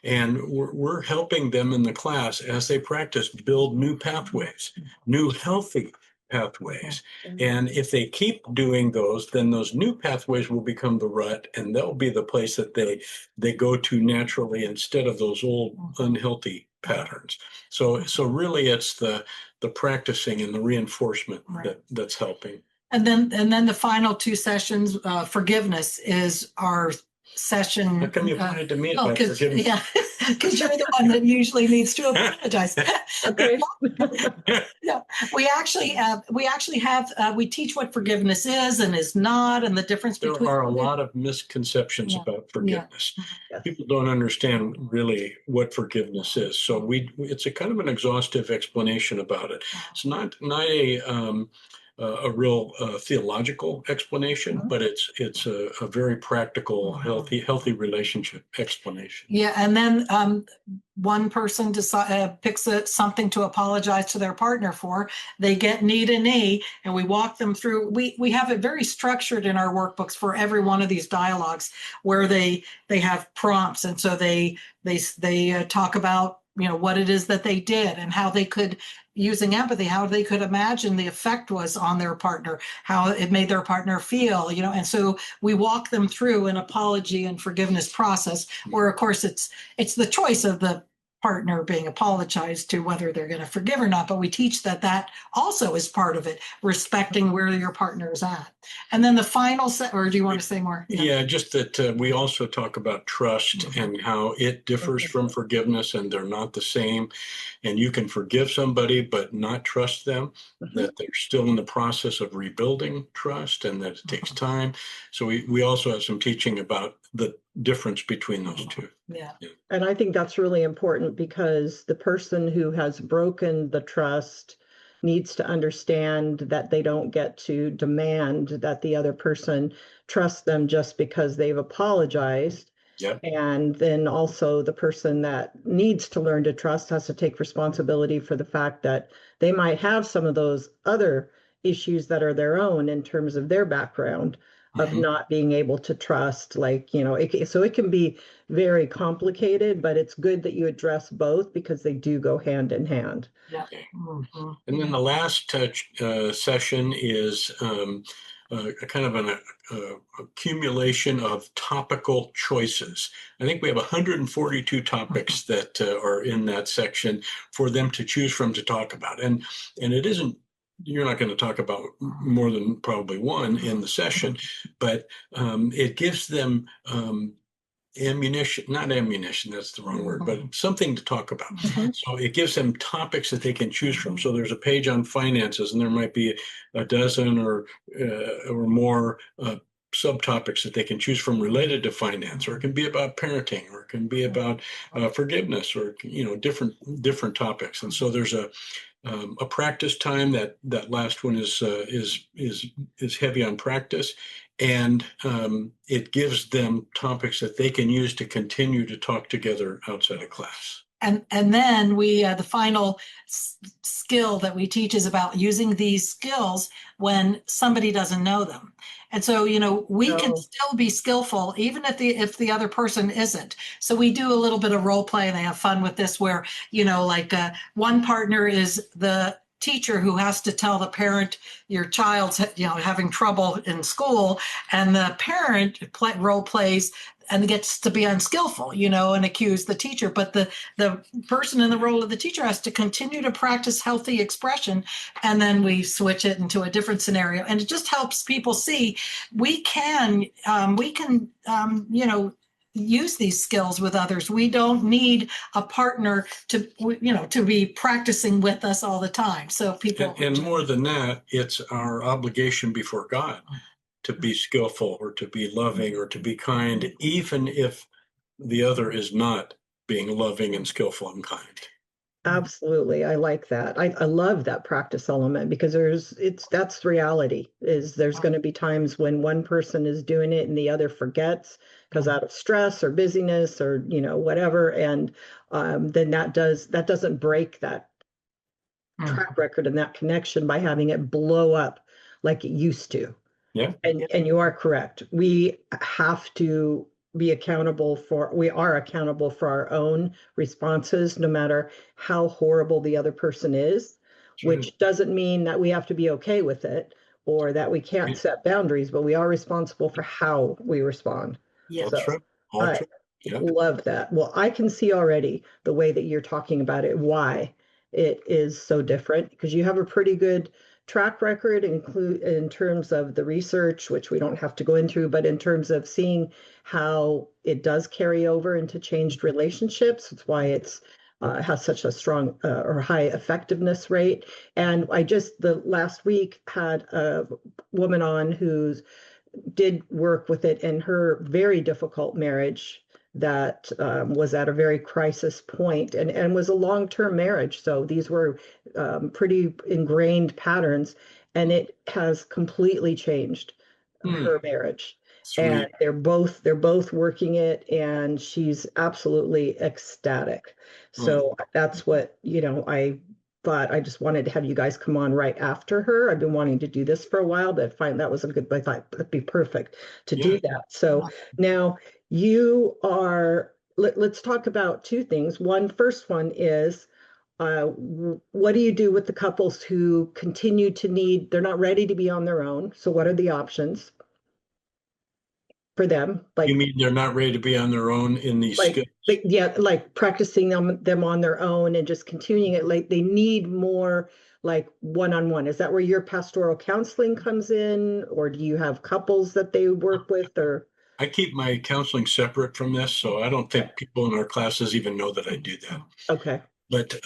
And we're helping them in the class as they practice build new pathways, new healthy pathways. And if they keep doing those, then those new pathways will become the rut, and they'll be the place that they go to naturally instead of those old unhealthy patterns. So really it's the practicing and the reinforcement that's helping. And then the final two sessions, forgiveness is our session. How come you pointed to me about forgiveness? Yeah, because you're the one that usually needs to apologize. Okay. Yeah, we teach what forgiveness is and is not, and the difference between. There are a lot of misconceptions about forgiveness. Yeah. People don't understand really what forgiveness is. So it's a kind of an exhaustive explanation about it. It's not a real theological explanation, but it's a very practical, healthy relationship explanation. Yeah, and then one person picks something to apologize to their partner for. They get knee to knee, and we walk them through. We have it very structured in our workbooks for every one of these dialogues, where they have prompts, and so they talk about what it is that they did and how they could, using empathy, how they could imagine the effect was on their partner, how it made their partner feel, and so we walk them through an apology and forgiveness process, where of course it's the choice of the partner being apologized to whether they're going to forgive or not, but we teach that also is part of it, respecting where your partner is at. And then the final set, or do you want to say more? Yeah, just that we also talk about trust and how it differs from forgiveness, and they're not the same. And you can forgive somebody but not trust them, that they're still in the process of rebuilding trust, and that it takes time. So we also have some teaching about the difference between those two. Yeah. And I think that's really important, because the person who has broken the trust needs to understand that they don't get to demand that the other person trust them just because they've apologized. Yep. And then also the person that needs to learn to trust has to take responsibility for the fact that they might have some of those other issues that are their own in terms of their background of not being able to trust, so it can be very complicated, but it's good that you address both, because they do go hand in hand. Yeah. And then the last session is a kind of an accumulation of topical choices. I think we have 142 topics that are in that section for them to choose from to talk about. And it isn't, you're not going to talk about more than probably one in the session, but it gives them not ammunition, that's the wrong word, but something to talk about. So it gives them topics that they can choose from. So there's a page on finances, and there might be a dozen or more subtopics that they can choose from related to finance, or it can be about parenting, or it can be about forgiveness, or different topics. And so there's a practice time. That last one is heavy on practice, and it gives them topics that they can use to continue to talk together outside of class. And then we the final skill that we teach is about using these skills when somebody doesn't know them. And so, we can still be skillful even if the other person isn't. So we do a little bit of role play, and they have fun with this, where like one partner is the teacher who has to tell the parent your child's having trouble in school, and the parent role plays and gets to be unskillful, and accuse the teacher. But the person in the role of the teacher has to continue to practice healthy expression. And then we switch it into a different scenario. And it just helps people see we can use these skills with others. We don't need a partner to be practicing with us all the time. So people. And more than that, it's our obligation before God to be skillful or to be loving or to be kind, even if the other is not being loving and skillful and kind. Absolutely. I like that. I love that practice element, because that's reality. There's going to be times when one person is doing it and the other forgets because out of stress or busyness or, whatever. And then that doesn't break that track record and that connection by having it blow up like it used to. Yeah. And you are correct. We are accountable for our own responses, no matter how horrible the other person is, which doesn't mean that we have to be okay with it or that we can't set boundaries, but we are responsible for how we respond. Yeah, that's right. All true. Yeah. Love that. Well, I can see already the way that you're talking about it, why it is so different, because you have a pretty good track record in terms of the research, which we don't have to go into, but in terms of seeing how it does carry over into changed relationships. It's why it's has such a strong or high effectiveness rate. And the last week had a woman on who did work with it in her very difficult marriage that was at a very crisis point and was a long-term marriage. So these were pretty ingrained patterns, and it has completely changed her marriage. Sweet. And they're both working it, and she's absolutely ecstatic. So that's what, I thought I just wanted to have you guys come on right after her. I've been wanting to do this for a while, but that was I thought that'd be perfect to do that. So now let's talk about two things. First one is, what do you do with the couples who continue to they're not ready to be on their own? So what are the options for them? You mean they're not ready to be on their own in these skills? Like practicing them on their own and just continuing it. Like they need more like one-on-one. Is that where your pastoral counseling comes in, or do you have couples that they work with? Or I keep my counseling separate from this, so I don't think people in our classes even know that I do that. Okay. But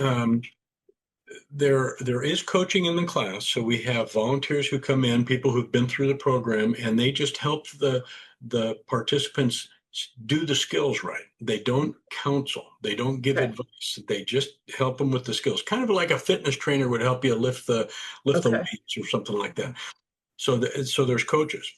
there is coaching in the class. So we have volunteers who come in, people who've been through the program, and they just help the participants do the skills right. They don't counsel. They don't give advice. They just help them with the skills. Kind of like a fitness trainer would help you lift the weights or something like that. So there's coaches.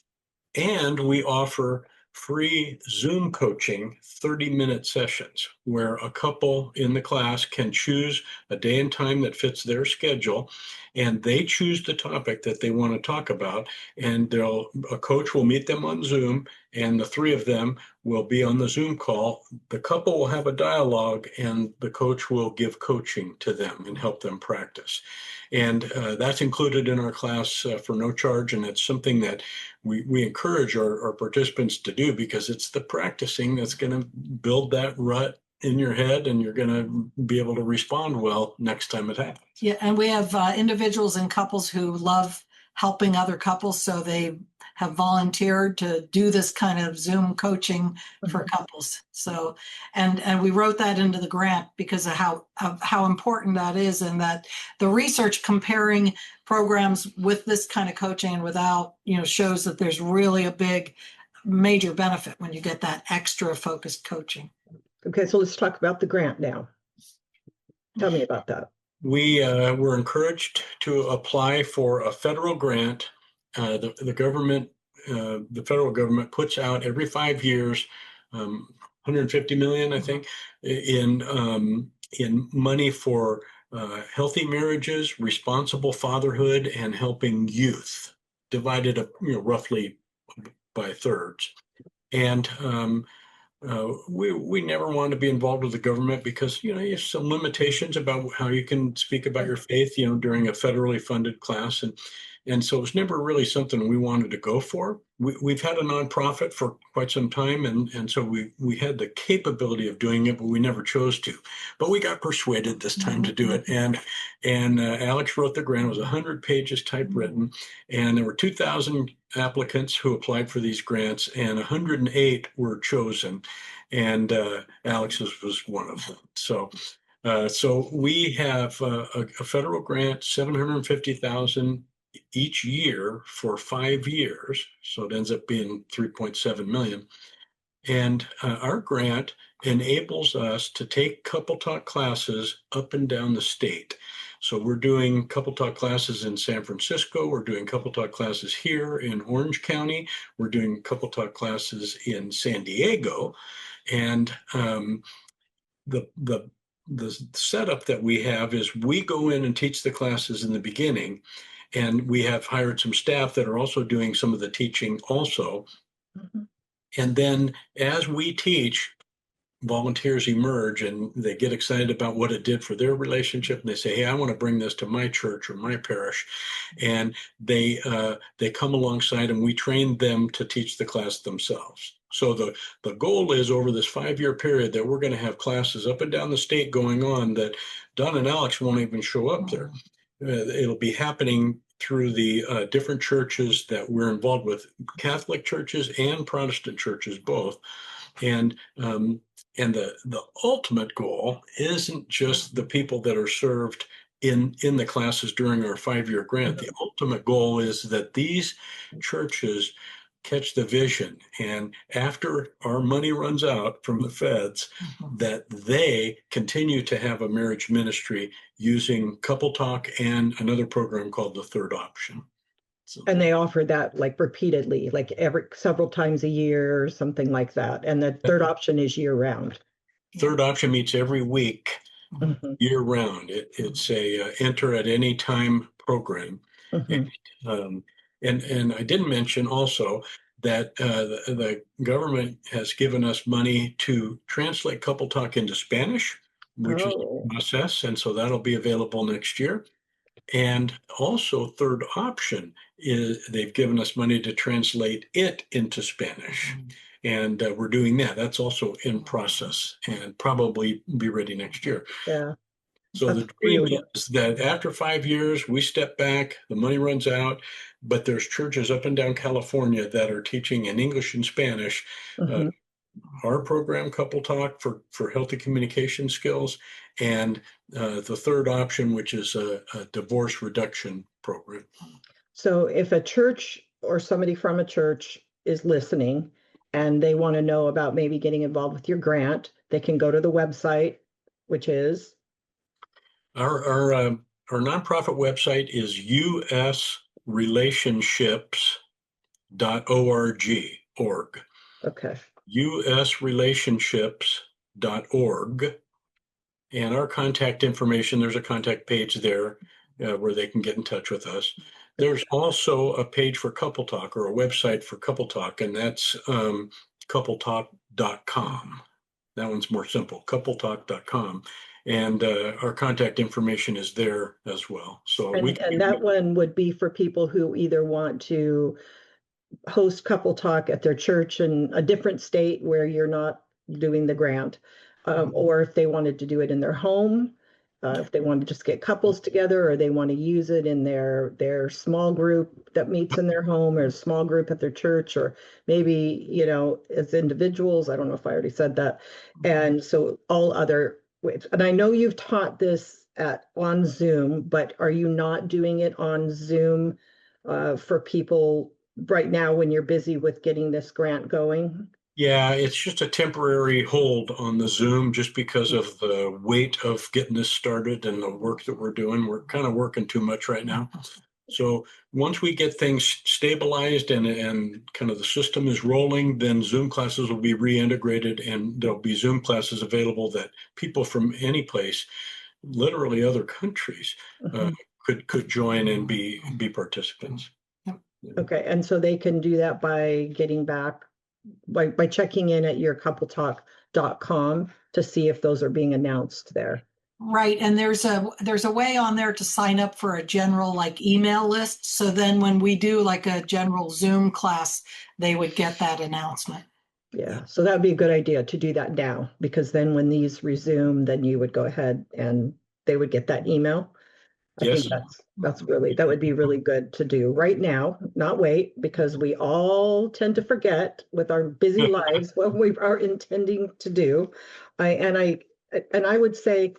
And we offer free Zoom coaching 30-minute sessions where a couple in the class can choose a day and time that fits their schedule, and they choose the topic that they want to talk about, and a coach will meet them on Zoom, and the three of them will be on the Zoom call. The couple will have a dialogue, and the coach will give coaching to them and help them practice. And that's included in our class for no charge, and it's something that we encourage our participants to do, because it's the practicing that's going to build that rut in your head, and you're going to be able to respond well next time it happens. Yeah, and we have individuals and couples who love helping other couples, so they have volunteered to do this kind of Zoom coaching for couples. So, and we wrote that into the grant because of how important that is, and that the research comparing programs with this kind of coaching and without, shows that there's really a big, major benefit when you get that extra focused coaching. Okay, so let's talk about the grant now. Tell me about that. We were encouraged to apply for a federal grant. The federal government puts out every 5 years, $150 million, I think, in in money for healthy marriages, responsible fatherhood, and helping youth, divided up, roughly by thirds. And we never want to be involved with the government because, you have some limitations about how you can speak about your faith, during a federally funded class. And so it was never really something we wanted to go for. We've had a nonprofit for quite some time, and so we had the capability of doing it, but we never chose to. But we got persuaded this time to do it, and Alex wrote the grant. It was 100 pages typewritten, and there were 2,000 applicants who applied for these grants, and 108 were chosen, and Alex's was one of them. So we have a federal grant, $750,000 each year for 5 years. So it ends up being 3.7 million. And our grant enables us to take CoupleTalk classes up and down the state. So we're doing CoupleTalk classes in San Francisco. We're doing CoupleTalk classes here in Orange County. We're doing CoupleTalk classes in San Diego. And the setup that we have is we go in and teach the classes in the beginning. And we have hired some staff that are also doing some of the teaching also. And then as we teach, volunteers emerge and they get excited about what it did for their relationship. And they say, hey, I want to bring this to my church or my parish. And they come alongside and we train them to teach the class themselves. So the goal is over this 5-year period that we're going to have classes up and down the state going on that Don and Alex won't even show up there. It'll be happening through the different churches that we're involved with, Catholic churches and Protestant churches both. And the ultimate goal isn't just the people that are served in the classes during our 5-year grant. The ultimate goal is that these churches catch the vision, and after our money runs out from the feds, that they continue to have a marriage ministry using CoupleTalk and another program called the Third Option. So, And they offer that like repeatedly, like several times a year or something like that. And the third option is year round. Third Option meets every week, year round. It's a enter at any time program. And I didn't mention also that the government has given us money to translate CoupleTalk into Spanish, which is a process, and so that'll be available next year. And also Third Option is they've given us money to translate it into Spanish. And we're doing that. That's also in process and probably be ready next year. Yeah. So the dream is that after 5 years, we step back, the money runs out, but there's churches up and down California that are teaching in English and Spanish. Our program, CoupleTalk, for healthy communication skills, and the Third Option, which is a divorce reduction program. So if a church or somebody from a church is listening and they want to know about maybe getting involved with your grant, they can go to the website, which is? Our nonprofit website is usrelationships.org. Okay. usrelationships.org. And our contact information, there's a contact page there where they can get in touch with us. There's also a page for CoupleTalk, or a website for CoupleTalk, and that's CoupleTalk.com. That one's more simple, CoupleTalk.com. And our contact information is there as well. So and that one would be for people who either want to host CoupleTalk at their church in a different state where you're not doing the grant, or if they wanted to do it in their home, if they want to just get couples together, or they want to use it in their small group that meets in their home, or a small group at their church, or maybe, as individuals. I don't know if I already said that. And so all other ways. And I know you've taught this on Zoom, but are you not doing it on Zoom for people right now when you're busy with getting this grant going? Yeah, it's just a temporary hold on the Zoom just because of the weight of getting this started and the work that we're doing. We're kind of working too much right now. So once we get things stabilized and kind of the system is rolling, then Zoom classes will be reintegrated, and there'll be Zoom classes available that people from any place, literally other countries, Mhm. could join and be participants. Okay, and so they can do that by getting back, by checking in at your CoupleTalk.com to see if those are being announced there. Right, and there's a way on there to sign up for a general like email list. So then when we do like a general Zoom class, they would get that announcement. Yeah, so that would be a good idea to do that now, because then when these resume, then you would go ahead and they would get that email. I think Yes. that would be really good to do right now, not wait, because we all tend to forget with our busy lives what we are intending to do. I would say,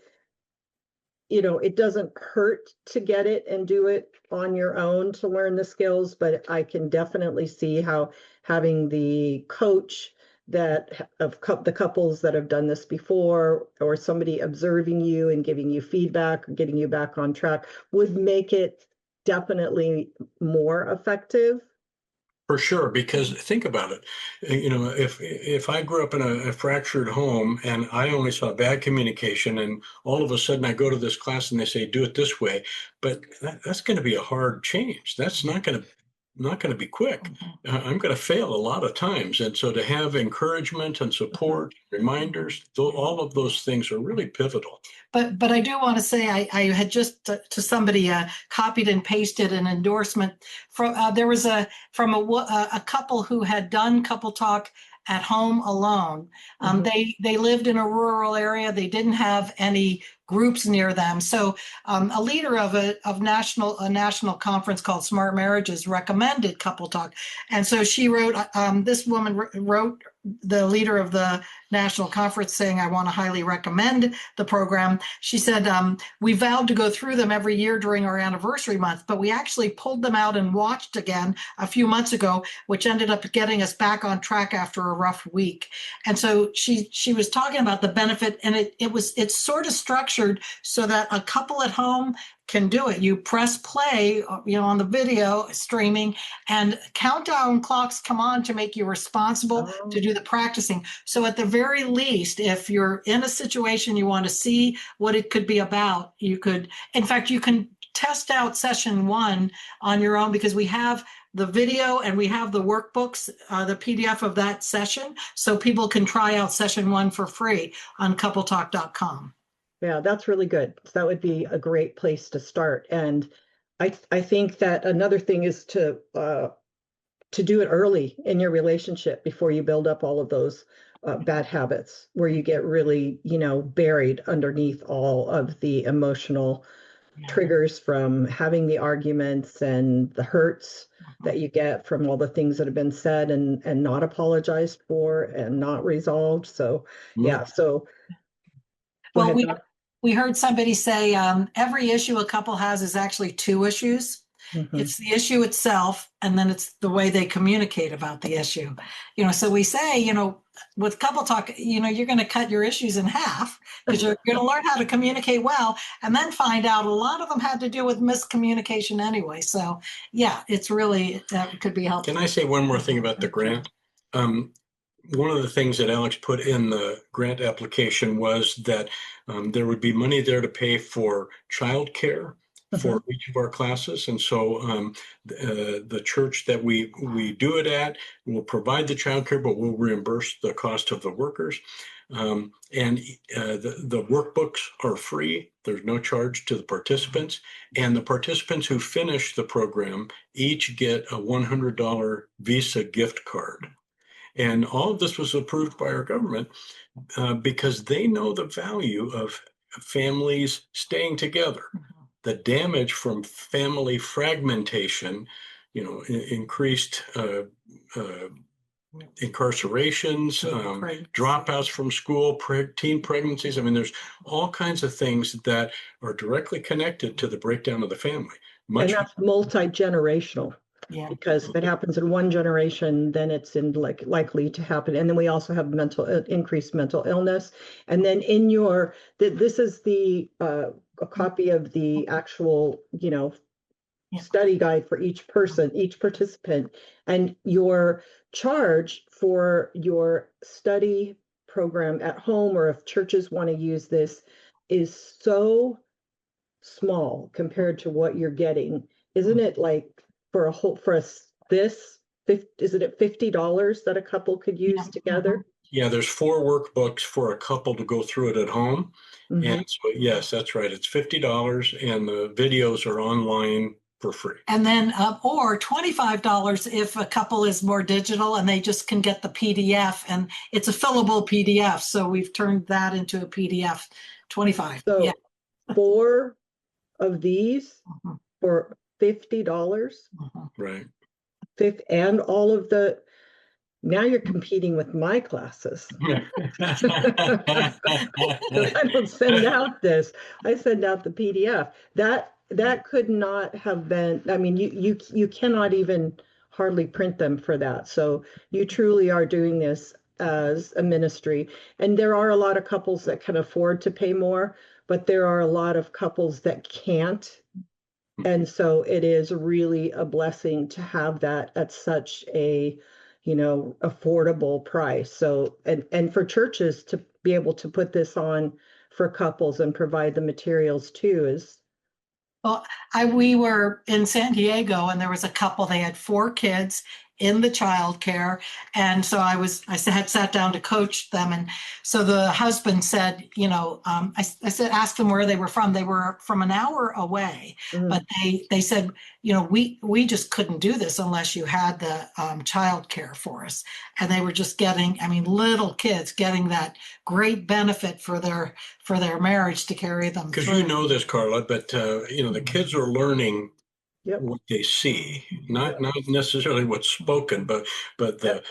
it doesn't hurt to get it and do it on your own to learn the skills, but I can definitely see how having the coach the couples that have done this before, or somebody observing you and giving you feedback, getting you back on track, would make it definitely more effective. For sure, because think about it. If I grew up in a fractured home and I only saw bad communication, and all of a sudden I go to this class and they say do it this way, but that's going to be a hard change. That's not going to be quick. I'm going to fail a lot of times, and so to have encouragement and support, reminders, all of those things are really pivotal. But I do want to say I had just to somebody copied and pasted an endorsement from there was from a couple who had done Couple Talk at home alone. They lived in a rural area. They didn't have any groups near them. So a leader of a national conference called Smart Marriages recommended Couple Talk, and so she wrote. This woman wrote the leader of the national conference saying, "I want to highly recommend the program." She said, "We vowed to go through them every year during our anniversary month, but we actually pulled them out and watched again a few months ago, which ended up getting us back on track after a rough week." And so she was talking about the benefit, and it's sort of structured so that a couple at home can do it. You press play, on the video streaming, and countdown clocks come on to make you responsible to do the practicing. So at the very least, if you're in a situation you want to see what it could be about, you can test out session 1 on your own, because we have the video and we have the workbooks, the PDF of that session, so people can try out session 1 for free on CoupleTalk.com. Yeah, that's really good. So that would be a great place to start. And I think that another thing is to do it early in your relationship before you build up all of those bad habits, where you get really, buried underneath all of the emotional triggers from having the arguments and the hurts that you get from all the things that have been said and not apologized for and not resolved. So yeah, so go Well, ahead, Doc. we heard somebody say every issue a couple has is actually 2 issues. Mhm. It's the issue itself, and then it's the way they communicate about the issue. So we say, with Couple Talk, you're going to cut your issues in half, because you're going to learn how to communicate well, and then find out a lot of them had to do with miscommunication anyway. So yeah, it's really, that could be helpful. Can I say one more thing about the grant? One of the things that Alex put in the grant application was that there would be money there to pay for childcare for each of our classes. And so the church that we do it at will provide the childcare, but we'll reimburse the cost of the workers. And the workbooks are free. There's no charge to the participants. And the participants who finish the program each get a $100 Visa gift card. And all of this was approved by our government because they know the value of families staying together. The damage from family fragmentation, increased incarcerations, dropouts from school, teen pregnancies. I mean, there's all kinds of things that are directly connected to the breakdown of the family. And that's multi-generational. Yeah. Because if it happens in one generation, then it's likely to happen. And then we also have increased mental illness. And then this is a copy of the actual, Yeah. study guide for each person, each participant, and your charge for your study program at home, or if churches want to use this, is so small compared to what you're getting. Isn't it like for a whole, for us, this, isn't it $50 that a couple could use Yeah. together? Yeah, there's 4 workbooks for a couple to go through it at home. And Mhm. so, yes, that's right. It's $50 and the videos are online for free. And then, or $25 if a couple is more digital and they just can get the PDF, and it's a fillable PDF. So we've turned that into a PDF. 25. So Yeah. 4 of these Mhm, for $50, mhm. Right. and all of the, now you're competing with my classes. I don't send out this, I send out the PDF. That could not have been, I mean, you cannot even hardly print them for that. So you truly are doing this as a ministry. And there are a lot of couples that can afford to pay more, but there are a lot of couples that can't. And so it is really a blessing to have that at such a, affordable price. So, and for churches to be able to put this on for couples and provide the materials too is, Well, we were in San Diego and there was a couple, they had 4 kids in the childcare. And so I had sat down to coach them. And so the husband said, I said, ask them where they were from. They were from an hour away, but they said, we just couldn't do this unless you had the childcare for us. And they were just getting, little kids getting that great benefit for their marriage to carry them Because through. you know this, Carla, but the kids are learning yep, what they see, not necessarily what's spoken, but the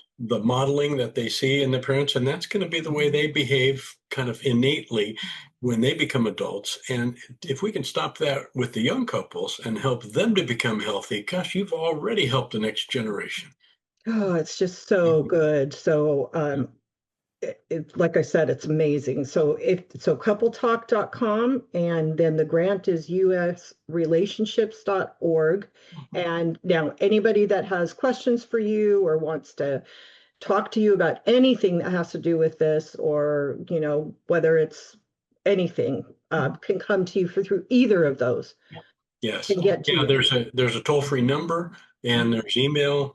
modeling that they see in the parents, and that's going to be the way they behave kind of innately when they become adults. And if we can stop that with the young couples and help them to become healthy, gosh, you've already helped the next generation. oh, it's just so good. So, like I said, it's amazing. So CoupleTalk.com, and then the grant is usrelationships.org. And now anybody that has questions for you or wants to talk to you about anything that has to do with this, or whether it's anything, can come to you through either of those. Yes. Can get to Yeah, you. there's a toll-free number and there's email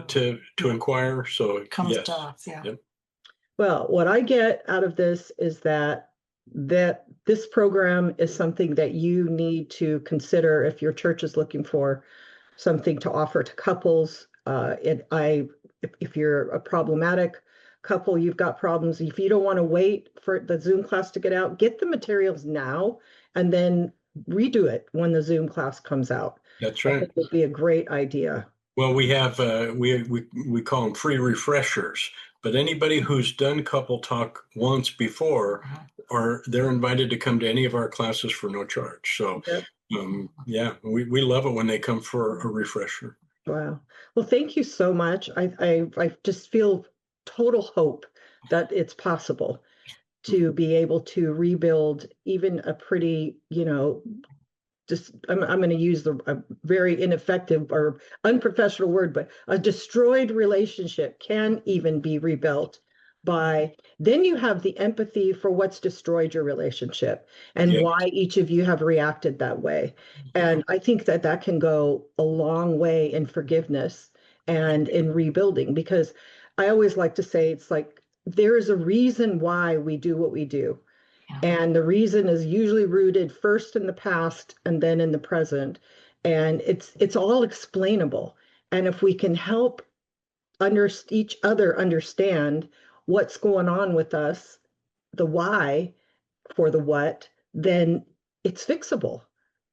to inquire. So Comes yes. to us, yeah. Yep. Well, what I get out of this is that this program is something that you need to consider if your church is looking for something to offer to couples. If you're a problematic couple, you've got problems. If you don't want to wait for the Zoom class to get out, get the materials now and then redo it when the Zoom class comes out. That's I right. think would be a great idea. Well, we have we call them free refreshers, but anybody who's done Couple Talk once before, they're invited to come to any of our classes for no charge. So Yep. yeah, we love it when they come for a refresher. Wow. Well, thank you so much. I just feel total hope that it's possible to be able to rebuild even a pretty, just I'm going to use a very ineffective or unprofessional word, but a destroyed relationship can even be rebuilt by, then you have the empathy for what's destroyed your relationship and Yeah. why each of you have reacted that way. And I think that can go a long way in forgiveness and in rebuilding, because I always like to say, it's like there is a reason why we do what we do. And the reason is usually rooted first in the past and then in the present. And it's all explainable. And if we can help each other understand what's going on with us, the why for the what, then it's fixable.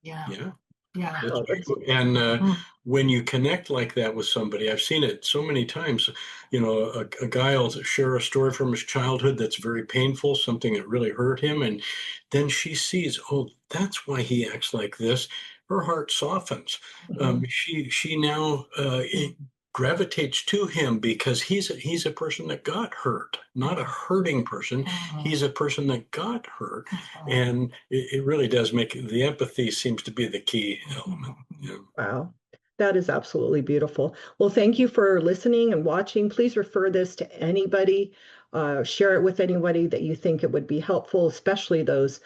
Yeah. Yeah. Yeah. That's So right. And when you connect like that with somebody, I've seen it so many times, a guy will share a story from his childhood that's very painful, something that really hurt him. And then she sees, oh, that's why he acts like this. Her heart softens. She now gravitates to him because he's a person that got hurt, not a hurting person. He's a person that got hurt. And it really does make the empathy seems to be the key element. Yeah. Wow. That is absolutely beautiful. Well, thank you for listening and watching. Please refer this to anybody. Share it with anybody that you think it would be helpful, especially those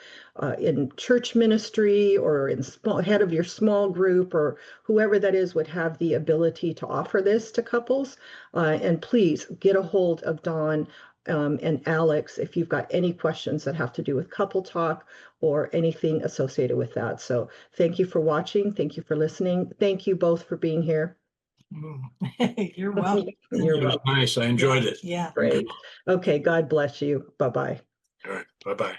in church ministry or in head of your small group, or whoever that is would have the ability to offer this to couples. And please get a hold of Dawn and Alex if you've got any questions that have to do with CoupleTalk or anything associated with that. So thank you for watching. Thank you for listening. Thank you both for being here. You're welcome. You're It was welcome. nice. I enjoyed it. Yeah. Great. Okay. God bless you. Bye-bye. All right. Bye-bye.